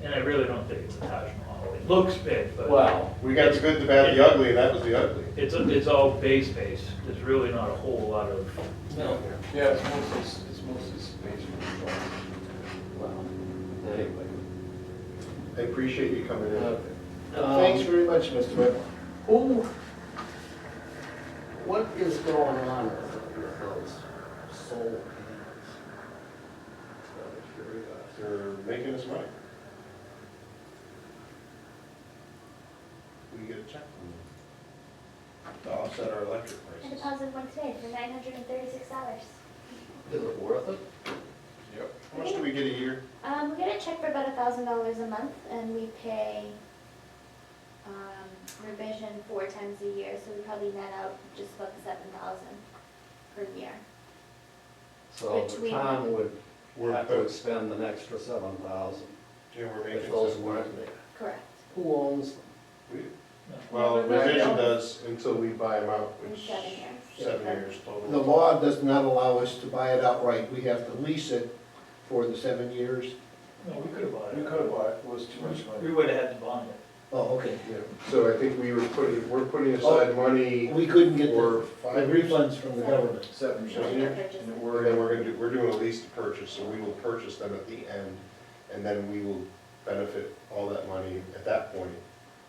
And I really don't think it's a Taj Mahal. It looks big, but Well, We got the good, the bad, the ugly, and that was the ugly. it's all base-based. There's really not a whole lot of, no, Yeah, it's mostly space. well, anyway. I appreciate you coming in. Okay. Thanks very much, Mr. Whitmore. Who, what is going on with those solar panels? Out of curiosity. They're making us money. We get a check from them to offset our electric I prices. deposited one today for $936. Is it worth it? Yep. How much do we get a year? We get a check for about $1,000 a month, and we pay revision 4 times a year, so we probably net out just about the $7,000 per year. So the Between- town would We're, have to expend an extra 7,000 yeah, we're if making those some weren't money. there. Correct. Who owns them? We- no. Well, Yeah, but revision not- does until we buy them out, In which 7 years. 7 years total. The law does not allow us to buy it outright. We have to lease it for the 7 years. No, we could have bought it. You could have bought it, it was too much We money. would have had to bond it. Oh, okay. Yeah, so I think we're putting aside money We couldn't get for the 5 years. refunds from the government. 7 years. Seven years? Purchase. And And then we're doing a lease to purchase, so we will purchase them at the end, and then we will benefit all that money at that point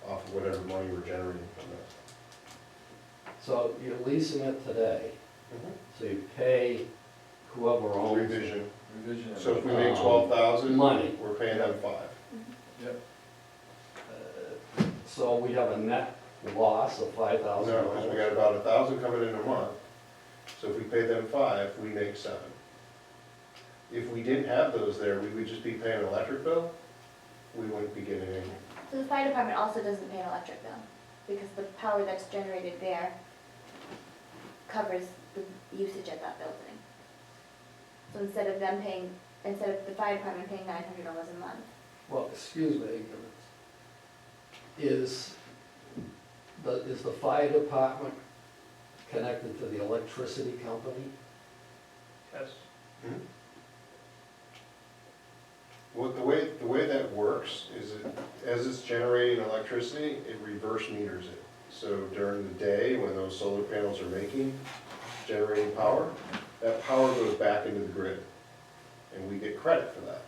off of whatever money we're generating from that. So you're leasing it today, Mm-hmm. so you pay whoever owns it. Revision, Revision. so if we make 12,000, Money. we're paying them 5. Yep. So we have a net loss of $5,000. No, because we got about 1,000 coming in a month, so if we pay them 5, we make 7. If we didn't have those there, we would just be paying an electric bill, we wouldn't be getting any. So the fire department also doesn't pay an electric bill, because the power that's generated there covers the usage at that building. So instead of the fire department paying $900 a month, Well, excuse me, ignorance. Is the fire department connected to the electricity company? Yes. Well, the way that works is it, as it's generating electricity, it reverse meters it. So during the day, when those solar panels are generating power, that power goes back into the grid, and we get credit for that.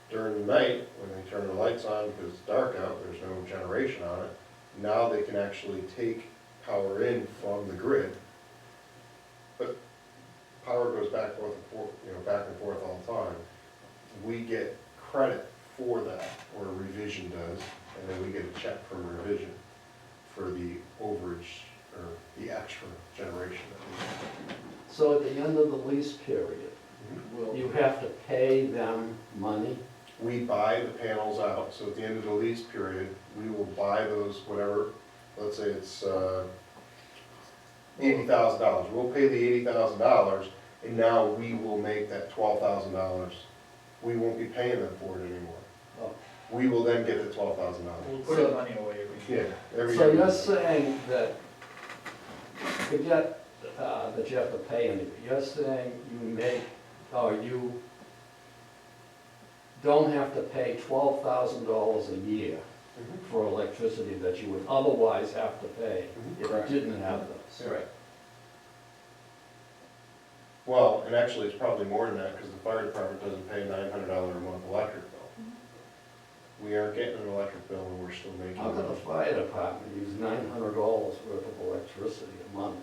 During the night, when they turn the lights on because it's dark out, there's no generation on it, now they can actually take power in from the grid, but power goes back and forth all the time. We get credit for that, or revision does, and then we get a check from revision for the overage, or the extra generation that we have. So at the end of the lease period, you have to pay them money? We buy the panels out, so at the end of the lease period, we will buy those, whatever, let's say it's $80,000. We'll pay the $80,000, and now we will make that $12,000. We won't be paying them for it anymore. Oh. We will then get the $12,000. We'll put the money away every year. Yeah, every So year. you're saying that, forget that you have to pay anything, you're saying you don't have to pay $12,000 a year Mhm. for electricity that you would otherwise have to pay if Correct. you didn't have those? Right. Well, and actually, it's probably more than that, because the fire department doesn't pay a $900 a month electric bill. We aren't getting an electric bill, and we're still making. How can the fire department use $900 worth of electricity a month?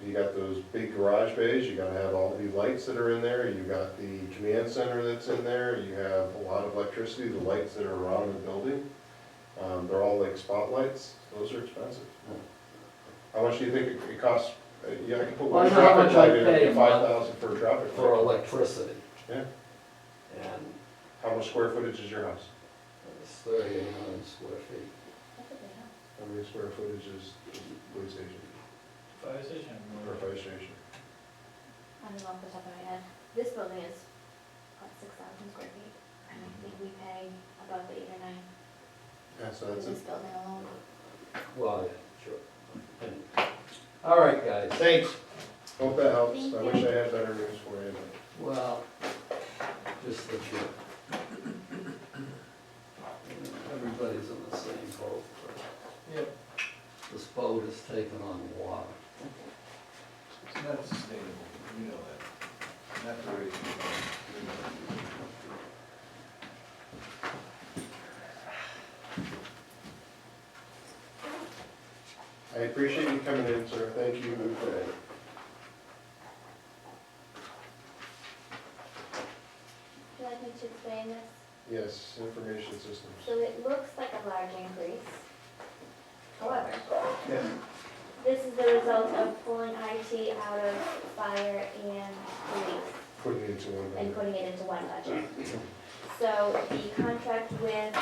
You got those big garage bays, you gotta have all the lights that are in there, you got the command center that's in there, you have a lot of electricity, the lights that are around the building. They're all like spotlights, those are expensive. How much do you think it costs? Yeah, I can put Well, one I know how traffic much I light in, pay a at month 5,000 for a traffic for light. electricity. Yeah. And How much square footage is your house? it's 3,800 square feet. How many square footage is the police station, Fire station. or fire station? I don't know off the top of my head. This building is, 6,000 square feet. And I think we pay about 8 or 9 Yeah, so for that's this it. building alone. Well, yeah, sure. All right, guys. Thanks. Hope that helps. Thank I you. wish I had better news for you, but. Well, just that everybody's in the same boat. Yep. This boat is taking on water. It's not sustainable, you know that. Not the rate. I appreciate you coming in, sir. Thank you. Would you like me to explain this? Yes, information systems. So it looks like a large increase. However, Yeah. this is the result of pulling IT out of fire and police Putting it into one. and putting it into one budget. So the contract with,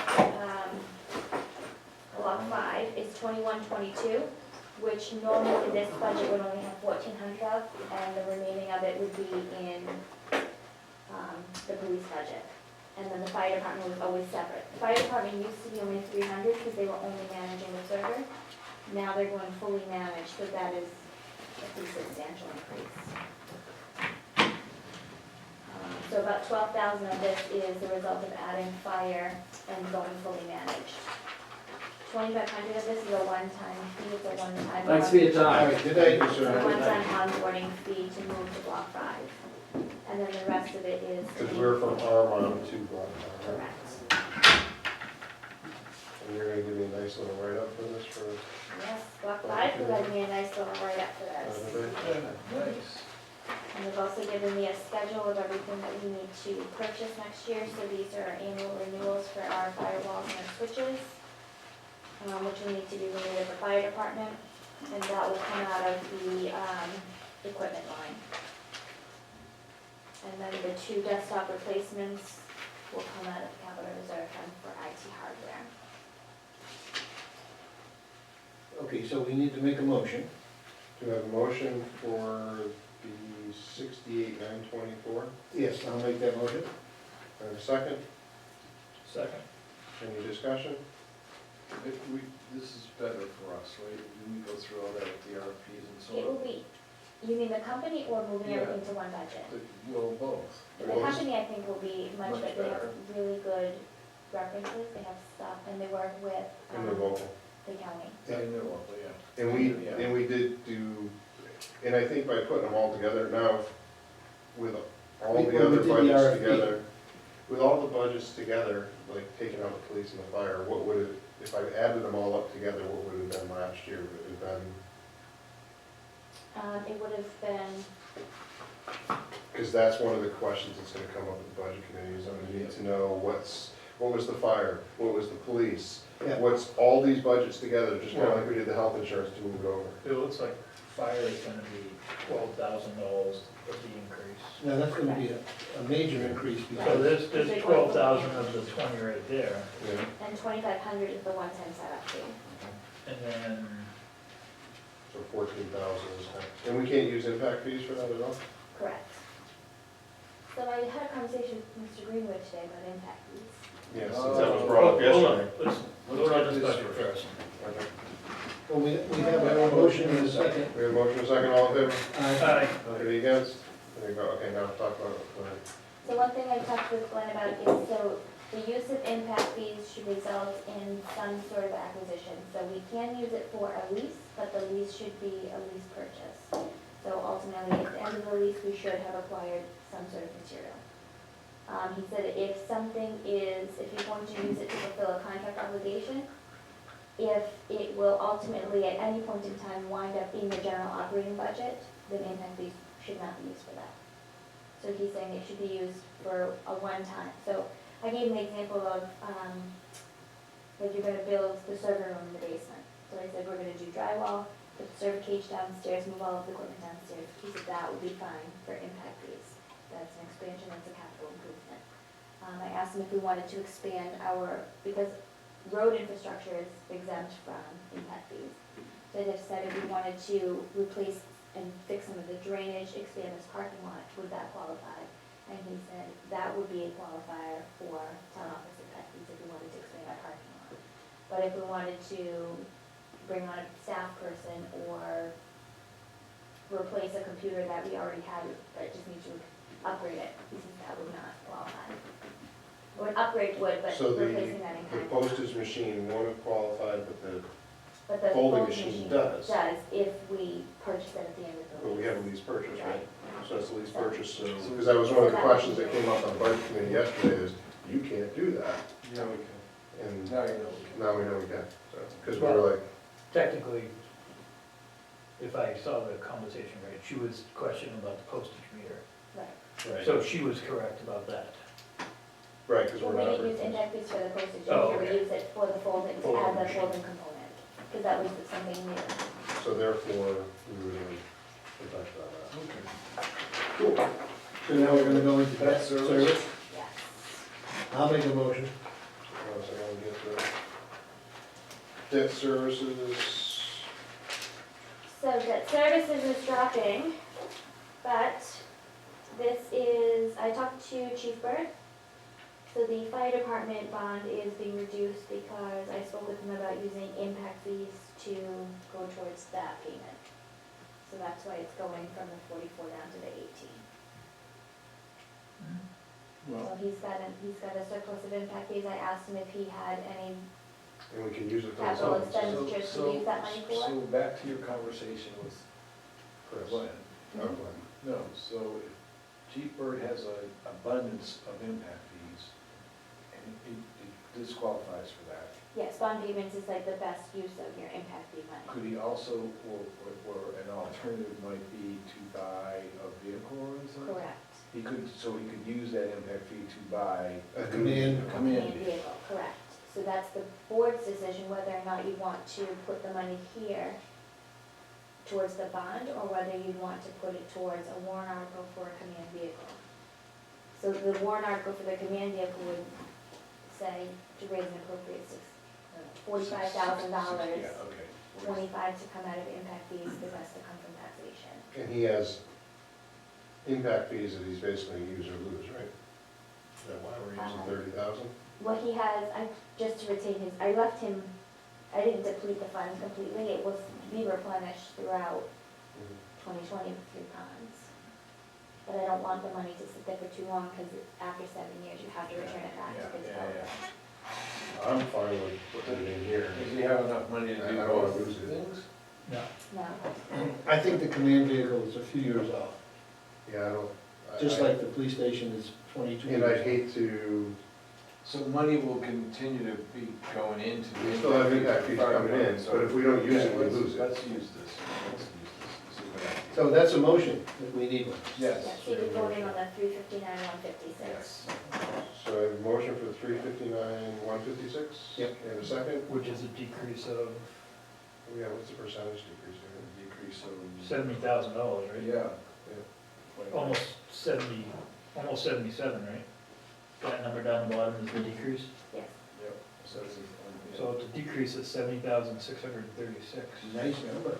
Block 5 is 2122, which normally this budget would only have 1,400 of, and the remaining of it would be in, the police budget. And then the fire department was always separate. The fire department used to be only 300 because they were only managing the server. Now they're going fully managed, so that is a pretty substantial increase. So about 12,000 of this is the result of adding fire and going fully managed. 2,500 of this is a one-time fee, it's a one-time. Thanks for your All time. right, good day, It's a sir. one-time onboarding fee to move to Block 5. And then the rest of it is. Because we're from Armonk to Block. Correct. And you're gonna give me a nice little write-up for this for. Yes, Block 5 provided me a nice little write-up for this. Nice. And they've also given me a schedule of everything that we need to purchase next year. So these are annual renewals for our firewalls and our switches, which will need to be renewed at the fire department. And that will come out of the equipment line. And then the 2 desktop replacements will come out of the capital reserve fund for IT hardware. Okay, so we need to make a motion. Do you have a motion for the 68,924? Yes, I'll make that motion. And a second? Second. Any discussion? This this is better for us, right? Didn't we go through all that with the RFPs and so on? It will be, you mean the company or moving Yeah. everything to one budget? Well, both. The company, I think, will be much Much better. They have better. really good references, they have stuff, and they work with, And they're local. the county. And they're local, yeah. And we did do, and I think by putting them all together now, with all When the we other did the budgets RFP. together, with all the budgets together, like taking out the police and the fire, what would it, if I added them all up together, what would it have been last year? Would it have been, It would have been, because that's one of the questions that's gonna come up at the budget committee, is I'm gonna need to know what was the fire, what was the police? Yeah. What's all these budgets together, just kinda like we did the health insurance to move it over. It looks like fire is gonna be $12,000 of the increase. Now, that's gonna be a major increase So because there's 12,000 of the 20 right there, Yeah. and 2,500 is the one-time setup fee. and then, So 14,000 is, and we can't use impact fees for that at all? Correct. So I had a conversation with Mr. Greenwood today about impact fees. Yes, Oh. that was brought up hold on, yesterday. let's vote on this budget first. Okay. well, we have a motion in a second. We have a motion, a second, all in favor? Aye. Any against? There you go, okay, now talk about it. Go ahead. So one thing I talked with Glenn about is, so the use of impact fees should result in some sort of acquisition. So we can use it for a lease, but the lease should be a lease purchase. So ultimately, at the end of the lease, we should have acquired some sort of material. He said if something is, if you're going to use it to fulfill a contract obligation, if it will ultimately, at any point in time, wind up in your general operating budget, then impact fees should not be used for that. So he's saying it should be used for a one-time. So I gave him an example of, like you're gonna build the server room in the basement. So I said, we're gonna do drywall, put the server cage downstairs, move all of the equipment downstairs. He said that would be fine for impact fees. That's an expansion, that's a capital improvement. I asked him if we wanted to expand our, because road infrastructure is exempt from impact fees. So I just said if we wanted to replace and fix some of the drainage, expand this parking lot, would that qualify? And he said that would be a qualifier for town office impact fees if we wanted to expand our parking lot. But if we wanted to bring on a staff person or replace a computer that we already had, but just need to upgrade it, he says that would not qualify. Or an upgrade would, but So replacing that in the kind. postage machine won't have qualified, but But the folding folding machine machine does. does if we purchase it at the end of the but we lease. have a lease purchase, right? Right. So that's a lease purchase, so, because that was one of the questions that came up on the budget committee yesterday is, you can't do that. Yeah, we can. And Now you know we can. now we know we can, so, because we were like, Technically, if I saw the conversation right, she was questioning about the postage meter. Right. So she was correct about that. right, because Well, we're we not. didn't use impact fees for the postage, Oh, meter. we okay. use it for the folding, to Folding add the machine. folding component, because that was something new. So therefore, we would have touched on that. Okay. So now we're gonna go into debt service. Yes. I'll make a motion. Once I want to get to debt services, So debt services is dropping, but this is, I talked to Chief Bird. So the fire department bond is being reduced because I spoke with him about using impact fees to go towards that payment. So that's why it's going from the 44 down to the 18. So he's got a surplus of impact fees. I asked him if he had any and we can use it for capital the expenditures to use that money for. So back to your conversation with Chris. Glenn. Oh, Glenn. No, so if Chief Bird has an abundance of impact fees, and it disqualifies for that, Yes, bond payments is like the best use of your impact fee money. could he also, or an alternative might be to buy a vehicle or something? Correct. He could, so he could use that impact fee to buy A command. a command Main vehicle. vehicle, correct. So that's the board's decision whether or not you want to put the money here towards the bond, or whether you'd want to put it towards a warrant article for a command vehicle. So the warrant article for the command vehicle would say to raise an appropriate $45,000, Yeah, okay. 25 to come out of impact fees, the rest to come from taxation. And he has impact fees that he's basically use or lose, right? Is that why we're using 30,000? What he has, just to retain his, I left him I didn't deplete the funds completely, it will be replenished throughout 2020 through ponds. But I don't want the money to sit there for too long, because after 7 years, you have to return it back to Pittsburgh. I'm fine with putting it in here. Does he have enough money to I do don't wanna both lose it. things? No. No, I think the command vehicle is a few years off, Yeah, I don't. just like the police station is 22 And years I'd off. hate to, So money will continue to be going into. we still have impact fees coming in, but if we don't use it, we Yeah, lose it. Let's use this, let's use this, see what happens. So that's a motion that we need one. Yes. yeah, so you're voting on the 359, 156. So I have a motion for 359,156? Yep. And a second? Which is a decrease of Yeah, what's the percentage decrease here? Decrease of. $70,000, right? Yeah. Almost 70, almost 77, right? That number down the bottom is the decrease. Yes. Yep. So it's, So it's a decrease of 70,636. Nice number.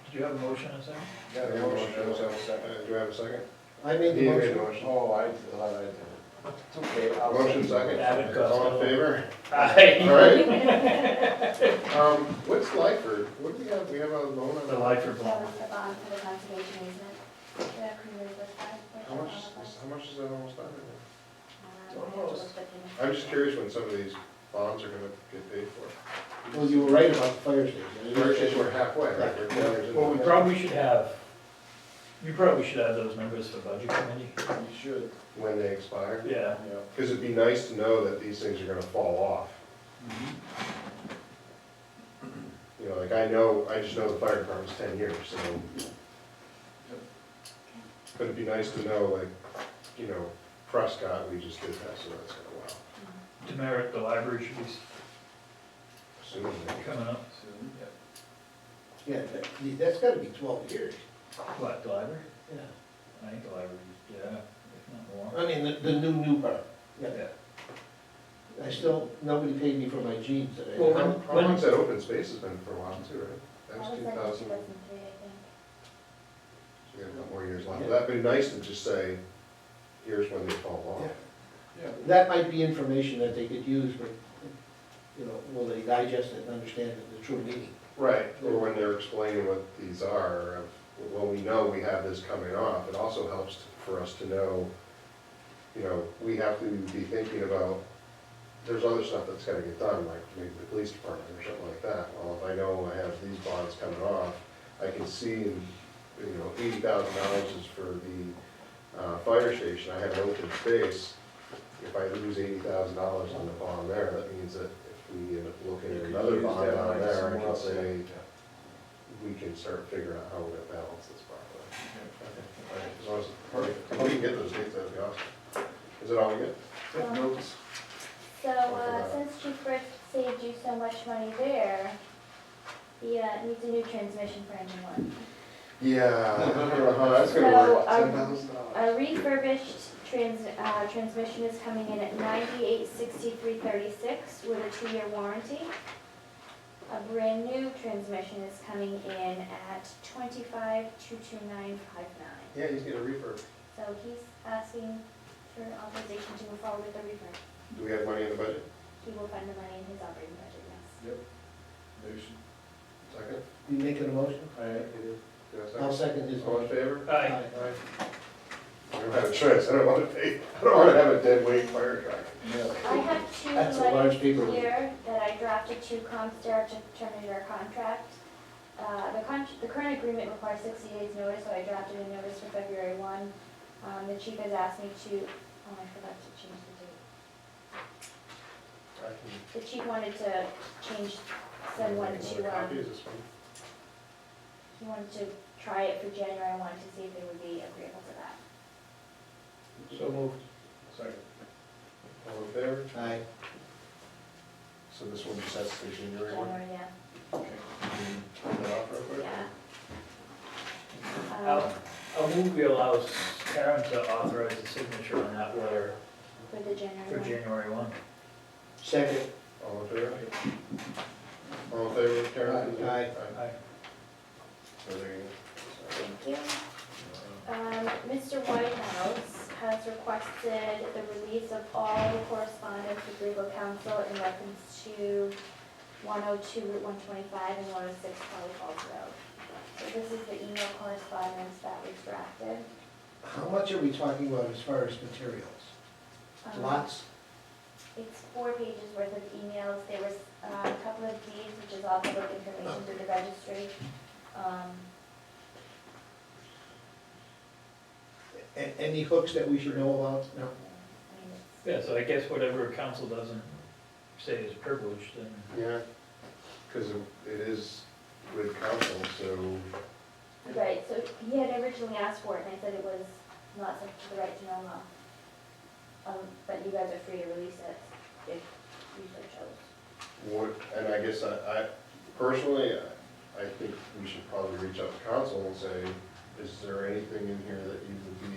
Did you have a motion in a second? got a motion, do I have a second? Do I have a second? I made the He made the motion. motion. Oh, I thought I did. It's okay. I'll Motion second. Abbott got All in it. favor? Aye. All right. What's Lyford? What do we have? We have a loan on The that? Lyford That bond. was the bond for the conservation easement. That accrued was How much is that almost done? Almost. I'm just curious when some of these bonds are gonna get paid for. Well, you were right about the fire station. It is- Fire station, we're halfway, right? We're 10 years into Well, we it. probably should have, you probably should have those numbers for budget committee. You should. When they expire. Yeah. Yeah. Because it'd be nice to know that these things are gonna fall off. You know, like I just know the fire department's 10 years, so. But it'd be nice to know, like, you know, Prescott, we just did that, so that's gonna wow. Demerit, the library should be Soon. coming up. Soon, yeah. Yeah, that's gotta be 12 years. What, the library? Yeah. I think the library, yeah, if not more. I mean, the new part. Yeah. Yeah. I still, nobody paid me for my jeans today. Well, How long's that open space has been for a while too, right? That was 2000, so 2003, I think. we have a couple more years left. But that'd be nice to just say, here's when they fall off. Yeah. That might be information that they could use, but, you know, will they digest it and understand the true meaning? Right, or when they're explaining what these are, well, we know we have this coming off, it also helps for us to know, you know, we have to be thinking about, there's other stuff that's gotta get done, like maybe the police department or something like that. Well, if I know I have these bonds coming off, I can see, you know, $80,000 is for the fire station, I have an open space. If I lose $80,000 on the bond there, that means that if we end up looking at another bond down there, I can say, we can start figuring out how we're gonna balance this properly. All right, as long as, perfect, if we can get those dates, that'd be awesome. Is it all we get? Notes. So, since Chief Britt saved you so much money there, he needs a new transmission for engine one. Yeah, that's So, gonna work, a $10,000. refurbished transmission is coming in at $9863.36 with a 2-year warranty. A brand new transmission is coming in at $25,229.59. Yeah, he's getting a refurb. So he's asking for authorization to move forward with the refurb. Do we have money in the budget? He will find the money in his operating budget, yes. Motion. Second? You making a motion? Do I I'll second? second his All in motion. favor? Aye. I don't have a choice, I don't wanna pay, I don't wanna have a dead weight fire truck. I have two That's a large letters paper. here that I drafted to Comstar to terminate our contract. The current agreement requires 60 days notice, so I drafted a notice for February 1. The chief has asked me to, I forgot to change the date. I can, The chief wanted to change, send one another to, copy of this one. he wanted to try it for January 1 to see if they would be agreeable to that. So moved. Second. All in favor? Aye. So this one just has to be January one? January, yeah. Okay. Turn that off real quick? Yeah. I'll move we allow Karen to authorize the signature on that letter For the January for 1. January 1. Second. All in favor? All in favor, Karen? Aye. Aye. So there you go. Thank you. Mr. Whitehouse has requested the release of all the correspondence with legal counsel in reference to 102 Route 125, and 106 Poly Falls Road. So this is the email correspondence that was drafted. How much are we talking about as far as materials? Lots? It's 4 pages worth of emails. There was a couple of deeds, which is all public information through the registry. Any hooks that we should know about? No. I mean, it's, Yeah, so I guess whatever council doesn't say is privileged, then Yeah, because it is with council, so, right, so he had originally asked for it, and I said it was not subject to the right to know law. But you guys are free to release it if you so chose. what, and I guess I personally, I think we should probably reach out to council and say, is there anything in here that you would be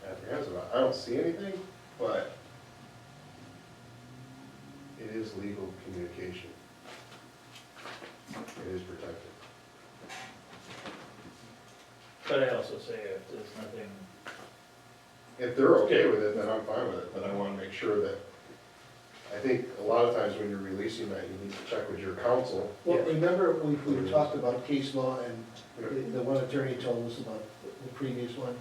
apprehensive about? I don't see anything, but it is legal communication. It is protected. but I also say if there's nothing, If they're okay with it, then I'm fine with it, but I wanna make sure that, I think a lot of times when you're releasing that, you need to check with your counsel. Well, Yeah. remember, we talked about case law, and the one attorney told us about the previous one.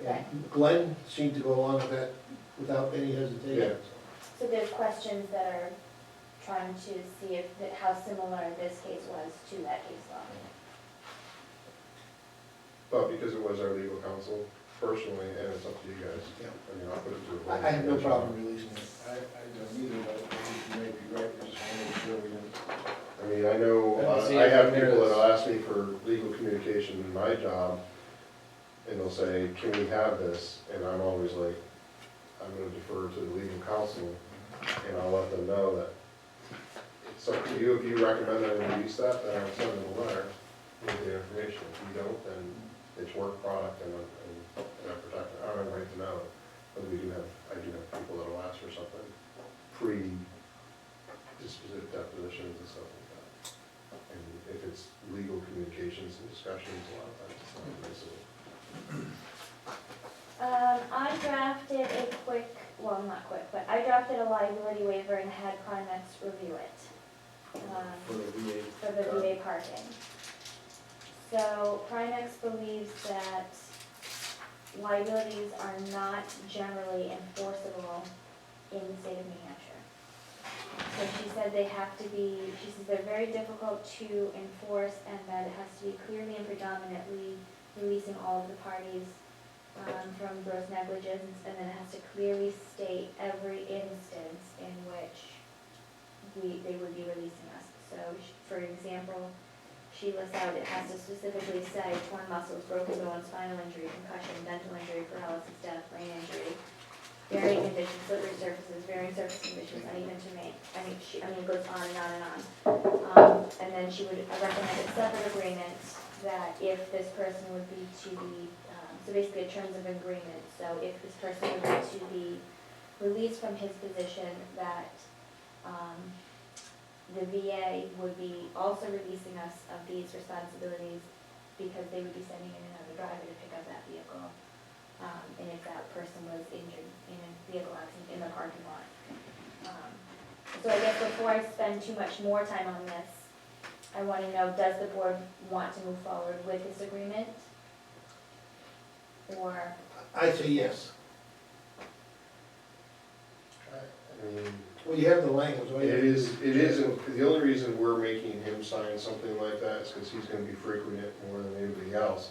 Right. And Glenn seemed to go along with that without any hesitation. So there's questions that are trying to see if, how similar this case was to that case law. But because it was our legal counsel personally, and it's up to you guys, Yeah. I mean, I'll put it through. a vote. I have no problem releasing it. I don't either, but I think you may be right, we just wanna make sure we didn't. I mean, I know, See, I have there people is- that'll ask me for legal communication in my job, and they'll say, can we have this? And I'm always like, I'm gonna defer to the legal counsel, and I'll let them know that it's up to you. If you recommend that I release that, then I'll send them a letter with the information. If you don't, then it's work product, and I protect it. I don't have a right to know, but I do have people that'll ask for something pre-dispositive depositions and stuff like that. And if it's legal communications and discussions, a lot of times it's not admissible. I drafted a quick, well, not quick, but I drafted a liability waiver and had Primex review it. For the VA. For the VA parking. So Primex believes that liabilities are not generally enforceable in the state of New Hampshire. So she said they have to be, she says they're very difficult to enforce, and that it has to be clearly and predominantly releasing all of the parties from gross negligence, and then it has to clearly state every instance in which they would be releasing us. So, for example, she lists out, it has to specifically say torn muscles, broken bones, spinal injury, concussion, dental injury, paralysis, death, brain injury, varying conditions, slippery surfaces, varying surface conditions, uneven terrain. It goes on and on and on. And then she would recommend a separate agreement that if this person would be to be, so basically a terms of agreement. So if this person would be to be released from his position, that the VA would be also releasing us of these responsibilities because they would be sending in another driver to pick up that vehicle. And if that person was injured in a vehicle accident in the parking lot. So I guess before I spend too much more time on this, I want to know, does the board want to move forward with this agreement? Or, I say yes. I mean, Well, you have the language. all you have to do it isn't, the only reason we're making him sign something like that is because he's gonna be frequenting it more than anybody else.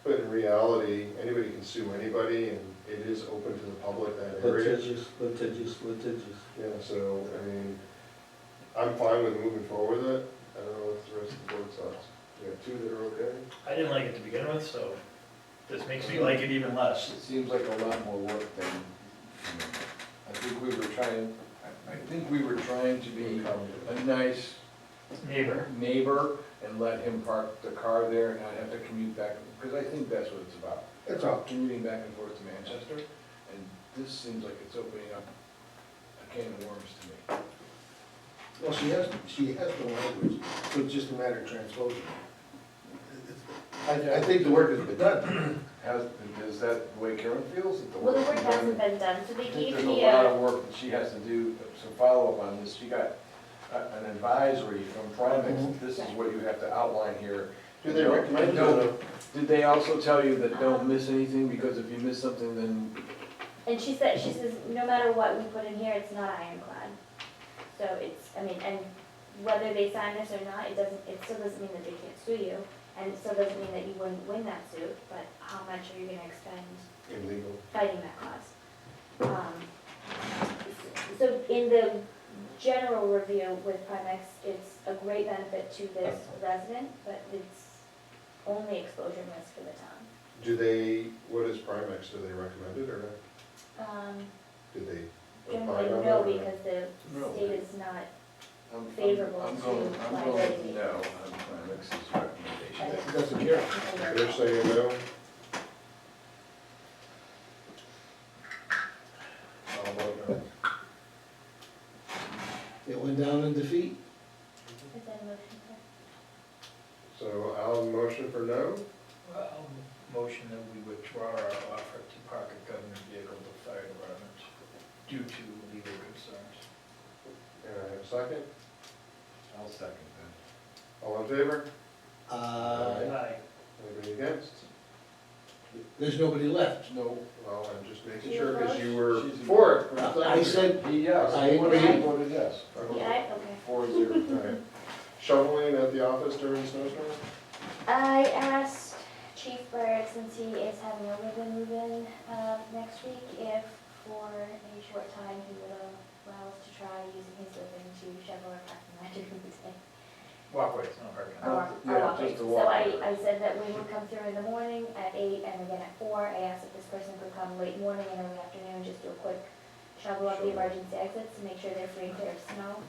But in reality, anybody can sue anybody, and it is open to the public, that area. litigious. Yeah, so, I mean, I'm fine with moving forward with it. I don't know what the rest of the board thoughts. We have two that are okay. I didn't like it to begin with, so this makes me like it even less. It seems like a lot more work than, I think we were trying to be a nice Neighbor. and let him park the car there and not have to commute back, because I think that's what it's about. That's all. Commuting back and forth to Manchester, and this seems like it's opening up a can of worms to me. Well, she has the language, so it's just a matter of transposing. I think the work has been done. Is that the way Karen feels? That well, the work is done? hasn't been done, so I they think gave there's me a lot of work that she has to do, some follow-up on this. She got an advisory from Primex, this is what you have to outline here. Do they recommend it? Don't- Did they also tell you that don't miss anything, because if you miss something, then, And she says, no matter what we put in here, it's not ironclad. So it's, I mean, and whether they sign this or not, it still doesn't mean that they can't sue you, and it still doesn't mean that you wouldn't win that suit, but how much are you gonna expend Illegal. fighting that cause? So in the general review with Primex, it's a great benefit to this resident, but it's only exposure risk for the town. Do they, what is Primex, do they recommend it or not? Did they Generally, opine on no, it or not? because the No. state is not, I'm Favorable I'm to going liability. no on Primex's recommendation. It doesn't care. They're saying no? I'll vote no. It went down in defeat. is that a motion? So I'll motion for no. Well, motion that we withdraw our offer to park a government vehicle to the fire department due to legal concerns. And I have a second. I'll second that. All in favor? Aye. Anybody against? There's nobody left. No. Well, I'm just making You sure because opposed? you were She's- for it. I said, Yes. I What agree. I voted yes. Yeah, okay. 4-0. All right. Shoveling at the office during the snowstorm? I asked Chief Burke, since he is having a move-in next week, if for a short time he would allow us to try using his living to shovel our parking lot during the day. Walkways, no parking. Yeah, walkways. just a So walkway. I said that we would come through in the morning at 8 and again at 4. I asked if this person could come late morning and early afternoon, just do a quick shovel up the Sure. emergency exits to make sure they're free and clear of snow.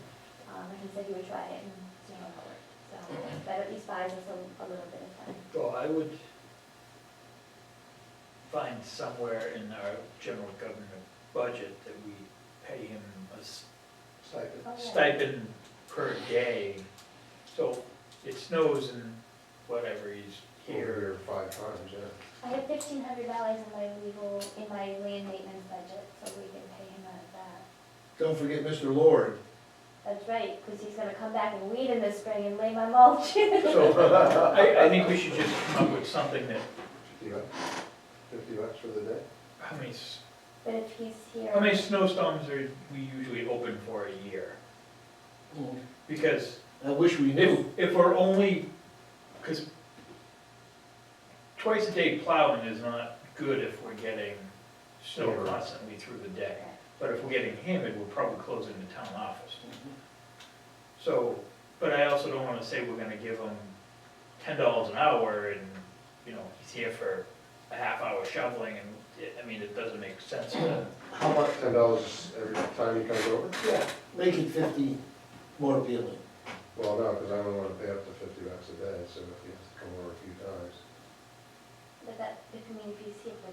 And he said he would try it and see how it worked. So that at least buys us a little bit of time. Well, I would find somewhere in our general government budget that we pay him a Second. Oh, yeah. stipend per day. So it snows and whatever, he's Here here. 5 times, yeah. I have $1,500 in my land maintenance budget, so we can pay him out of that. don't forget Mr. Lord. That's right, because he's gonna come back and weed in the spring and lay my mulch. So I think we should just come up with something that, 50 bucks? 50 bucks for the day? how many, But if he's here. how many snowstorms are we usually open for a year? Because I wish we knew. if we're only, because twice a day plowing is not good if we're getting snow Yeah. constantly through the day. But if we're getting hammered, we're probably closing the town office. So, but I also don't wanna say we're gonna give him $10 an hour and, you know, he's here for a half hour shoveling and, I mean, it doesn't make sense to. How about, $10 every time he comes over? yeah, make it 50 more appealing. Well, no, because I don't want to pay up to 50 bucks a day, so if he has to come over a few times. But that, if he's here for,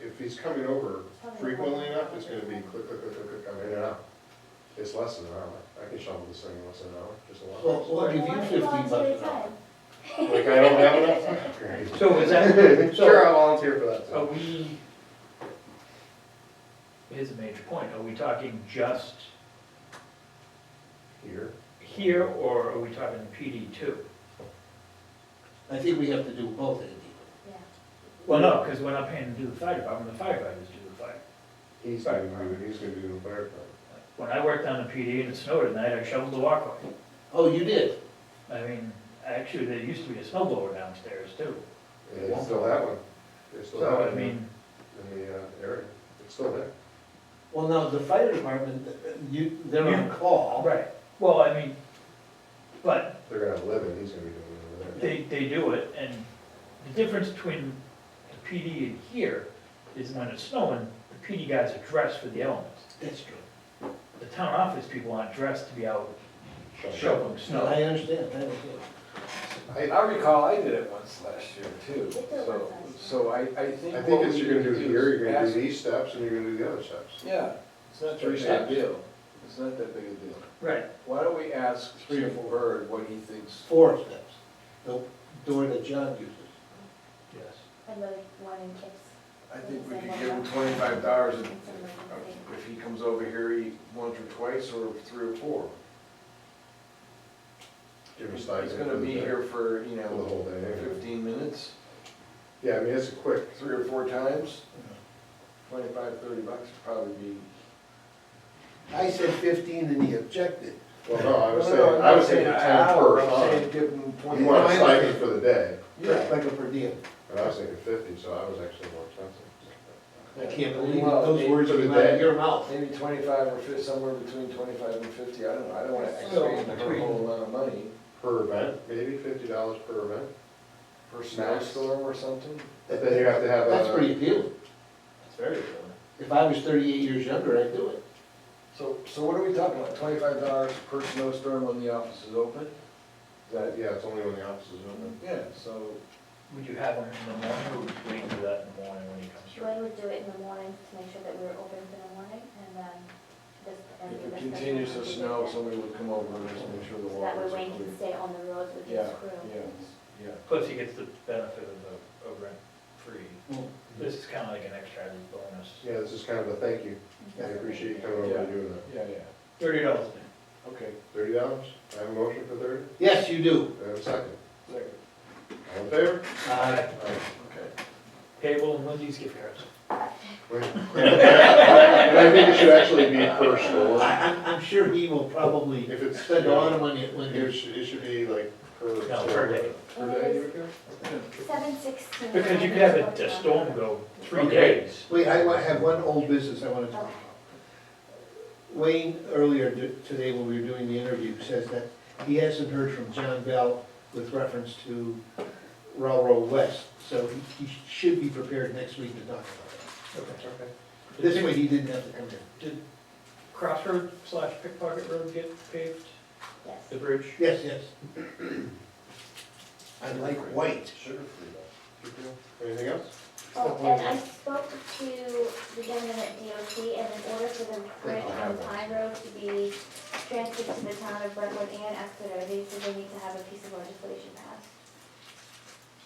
If he's coming over Probably frequently not. enough, it's gonna be click, click, click, click, click, I'm in and out. It's less than an hour. I can shovel this thing in less than an hour, just a Well, lot. we'll give you Why don't 50 bucks volunteer an hour. time? Like I don't have enough time? Great. So is that, Sure, I'll volunteer for that. are too. we, here's a major point, are we talking just Here, here or are we talking PD too? I think we have to do both, Andy. Yeah. Well, no, because we're not paying to do the fire department, the firefighters do the fire. he's gonna be doing the fire department. When I worked on the PD and it snowed at night, I shoveled the walkway. Oh, you did? I mean, actually, there used to be a snow blower downstairs too. And they still have one. They still have So, one I mean, in the area. It's still there. Well, now, the fire department, they're on call. right, well, I mean, but They're gonna have a living, he's gonna be doing it over there. they do it, and the difference between the PD and here is when it's snowing, the PD guys are dressed for the elements. That's true. The town office people aren't dressed to be out shoveling No, snow. I understand, I understand. I recall I did it once last year too, Did do it so, once last so I think. I what think we it's you're gonna need do to here, is you're gonna do ask- these steps, and you're gonna do the other steps. Yeah, it's not Three that big a steps. deal, it's not that big a deal. Right, Why don't we ask Three or Chief four. Bird what he thinks? 4 steps, the door that John uses. yes. And the one in Kip's I think we could give him $25 if he comes over here once or twice, or 3 or 4. Give him a He's stipend. gonna for the be day. here for, For the whole day. 15 minutes, Yeah, I mean, it's a quick, 3 or 4 times. 25, $30 would probably be. I said 15 and he objected. well, no, I was No, saying, no, I'm I not was saying thinking an 10 hour, per I'm saying time. give him You want a 20. stipend for the day, Yeah. Like a per diem. and I was thinking 50, so I was actually more expensive. I can't believe Well, those maybe words for the came out of day. your mouth. Maybe 25 or 50, somewhere between 25 and 50, I don't wanna So, expand her between- whole amount of money Per event, maybe $50 per event. per snowstorm or something. But then you have to have That's a, pretty appealing. It's very good. If I was 38 years younger, I'd do it. So what are we talking about, $25 per snowstorm when the office is open? Is that, yeah, it's only when the office is open. yeah, so, Would you have him in the morning, or would you wait and do that in the morning when he comes through? Joy would do it in the morning to make sure that we were open for the morning, and then this. if it continues to snow, somebody would come over and just make sure the So that water way is Wayne can clear. stay on the roads with Yeah, his crew. yeah. Plus he gets the benefit of the, rent free. Mm. This is kinda like an extra added bonus. Yeah, this is kind of a thank you. I appreciate you coming over and doing that. Yeah, $30 a day. okay. $30? I have a motion for 30? Yes, you do. I have a second. Second. All in favor? Aye. Okay. Payable and Lindsay's gift cards. Wait. And I think it should actually be per store. I'm sure he will probably If it's, spend a lot of money when it should be like per. No, store. per day. Per day, you would 7:16. Because you could have a storm go 3 Okay. days. Wait, have one old business I want to talk about. Wayne, earlier today when we were doing the interview, says that he hasn't heard from John Bell with reference to Railroad West, so he should be prepared next week to talk about Okay. it. This way he didn't have to come in. Did Crossroad / Pickpocket Road get paved, Yes. the bridge? Yes, yes. I like white. Sugar-free though. Anything else? Oh, and I spoke to the gentleman at DOT, and in order for the bridge on Pine Road to be transferred to the town of Brentwood and Exeter, they said they need to have a piece of legislation passed.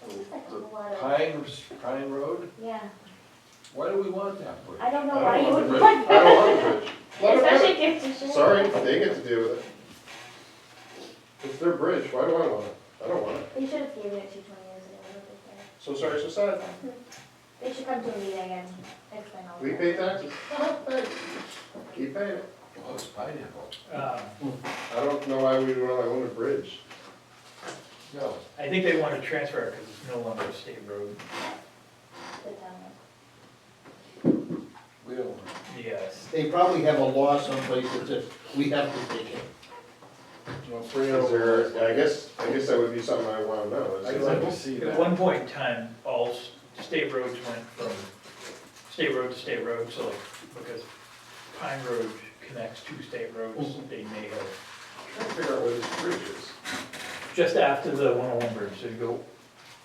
It looks like a whole lot of, Pine Road, yeah, why do we want that bridge? I don't know I why don't you want the would bridge. want I don't that. want the bridge. Let them have Especially it. if you should. Sorry, they get to deal with it. It's their bridge, why do I want it? I don't want it. They should have given it to you 20 years ago, what did they say? So sorry, so sad. They should come to a meeting and explain all We that. pay taxes. Thanks. Keep paying it. Oh, it's pineapple. I don't know why we would want to own a bridge. No. I think they want to transfer it because it's no longer a state road. The town. We don't. Yes. They probably have a law someplace that says, we have to take it. Well, Is there, I guess that would be something I want to know. Is I'd there- like to see At that. one point in time, all state roads went from state road to state road, so like, because Pine Road connects 2 state roads, they may have, Trying to figure out where this bridge is. just after the 101 bridge, so you go,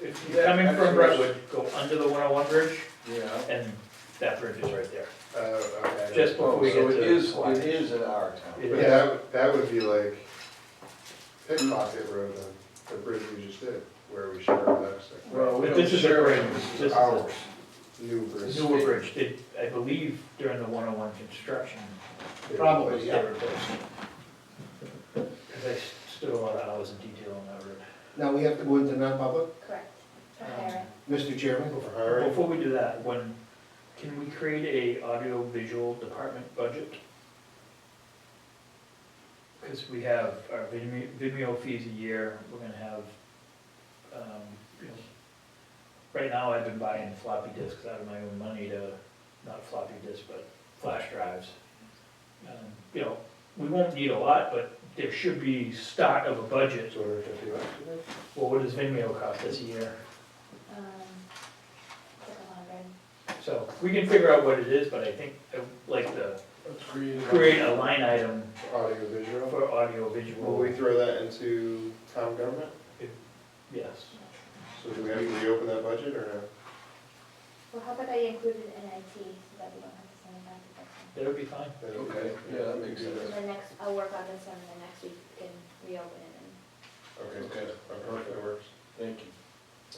if you're Yeah, coming from actually- Brentwood, go under the 101 bridge, Yeah. and that bridge is right there. Okay. Just before we So get it to. is, Flyers. it is in our town. It But is. that would be like Pickpocket Road then, the bridge we just did, where we shared that stick. Well, we But don't this is a share bridge. it, This this is is a- ours. New bridge. Newer bridge, they, I believe during the 101 construction, Probably, they yeah. replaced it. Because I stood a lot of hours in detail on that road. Now we have to go into non-public. Correct. For hiring. Mr. Chairman? For hiring. Before we do that, can we create a audio-visual department budget? Because we have our Vimeo fees a year, we're gonna have, you know, right now I've been buying floppy disks out of my own money not floppy disks, but flash drives. You know, we won't need a lot, but there should be start of a budget. $250. Well, what does Vimeo cost us a year? Like 100. So we can figure out what it is, but I think I'd like to Let's create a line item Audio visual. for audio Will we visual. throw that into town government? Yes. So do we have to reopen that budget or no? Well, how about I include it in IT so that we don't have to send it back to Betsy? That would be fine. Okay, yeah, that makes sense. And then next, I'll work on this one, and then next week we can reopen it and. Okay, Okay. perfect, that works. Thank you.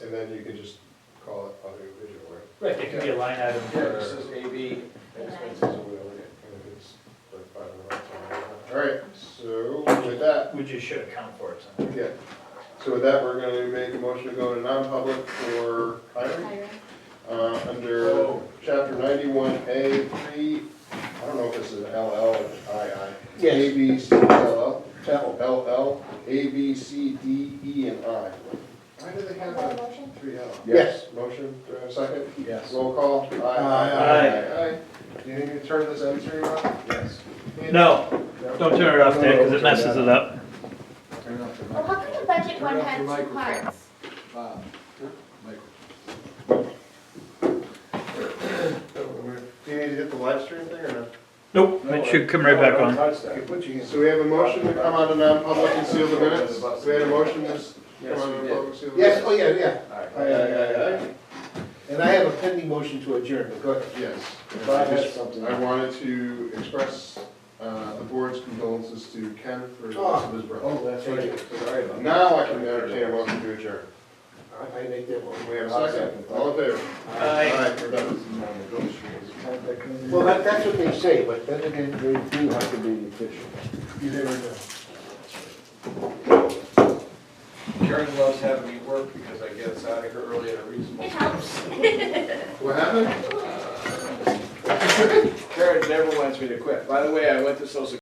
And then you can just call it audio visual, right? Right, there could be a line item Yeah, it for, says AB. Expenses or whatever, and if it's like $500. All right, so with that, we just should account for it somewhere. yeah. So with that, we're gonna make a motion to go into non-public for hiring. Hiring. Under Oh. chapter 91A3, I don't know if this is an LL or II. Yes. A, B, C, LL, Tell. LL, A, B, C, D, E, and I. Why do they have Want a a motion? 3L? Yes. Motion, do I have a second? Yes. Roll call. Aye. Do you need me to turn this end screen off? Yes. No, don't turn it off there, because it messes it up. Turn off your Well, how come the budget Turn one off had your two microphone. parts? Bob. Do you need to hit the live stream thing or no? Nope, it should come right back on. Touch that. So we have a motion to come out of non-public and seal the minutes. We had a motion to come Yes, out we of did. non-public, seal the Yes, minutes. oh, yeah, yeah. All right. Aye. And I have a pending motion to adjourn, but go ahead. Yes. Bob has something. I wanted to express the board's condolences to Ken for the loss of his brother. Oh, that's right. Sorry about that. Now I can entertain a motion to adjourn. I make that motion. We have a second. All in favor? Aye. We're done. Well, that's what they say, but then again, they do have to be official. You never know. Karen loves having me work because I get us out of here early at a reasonable. It helps. What happened? Karen never wants me to quit. By the way, I went to social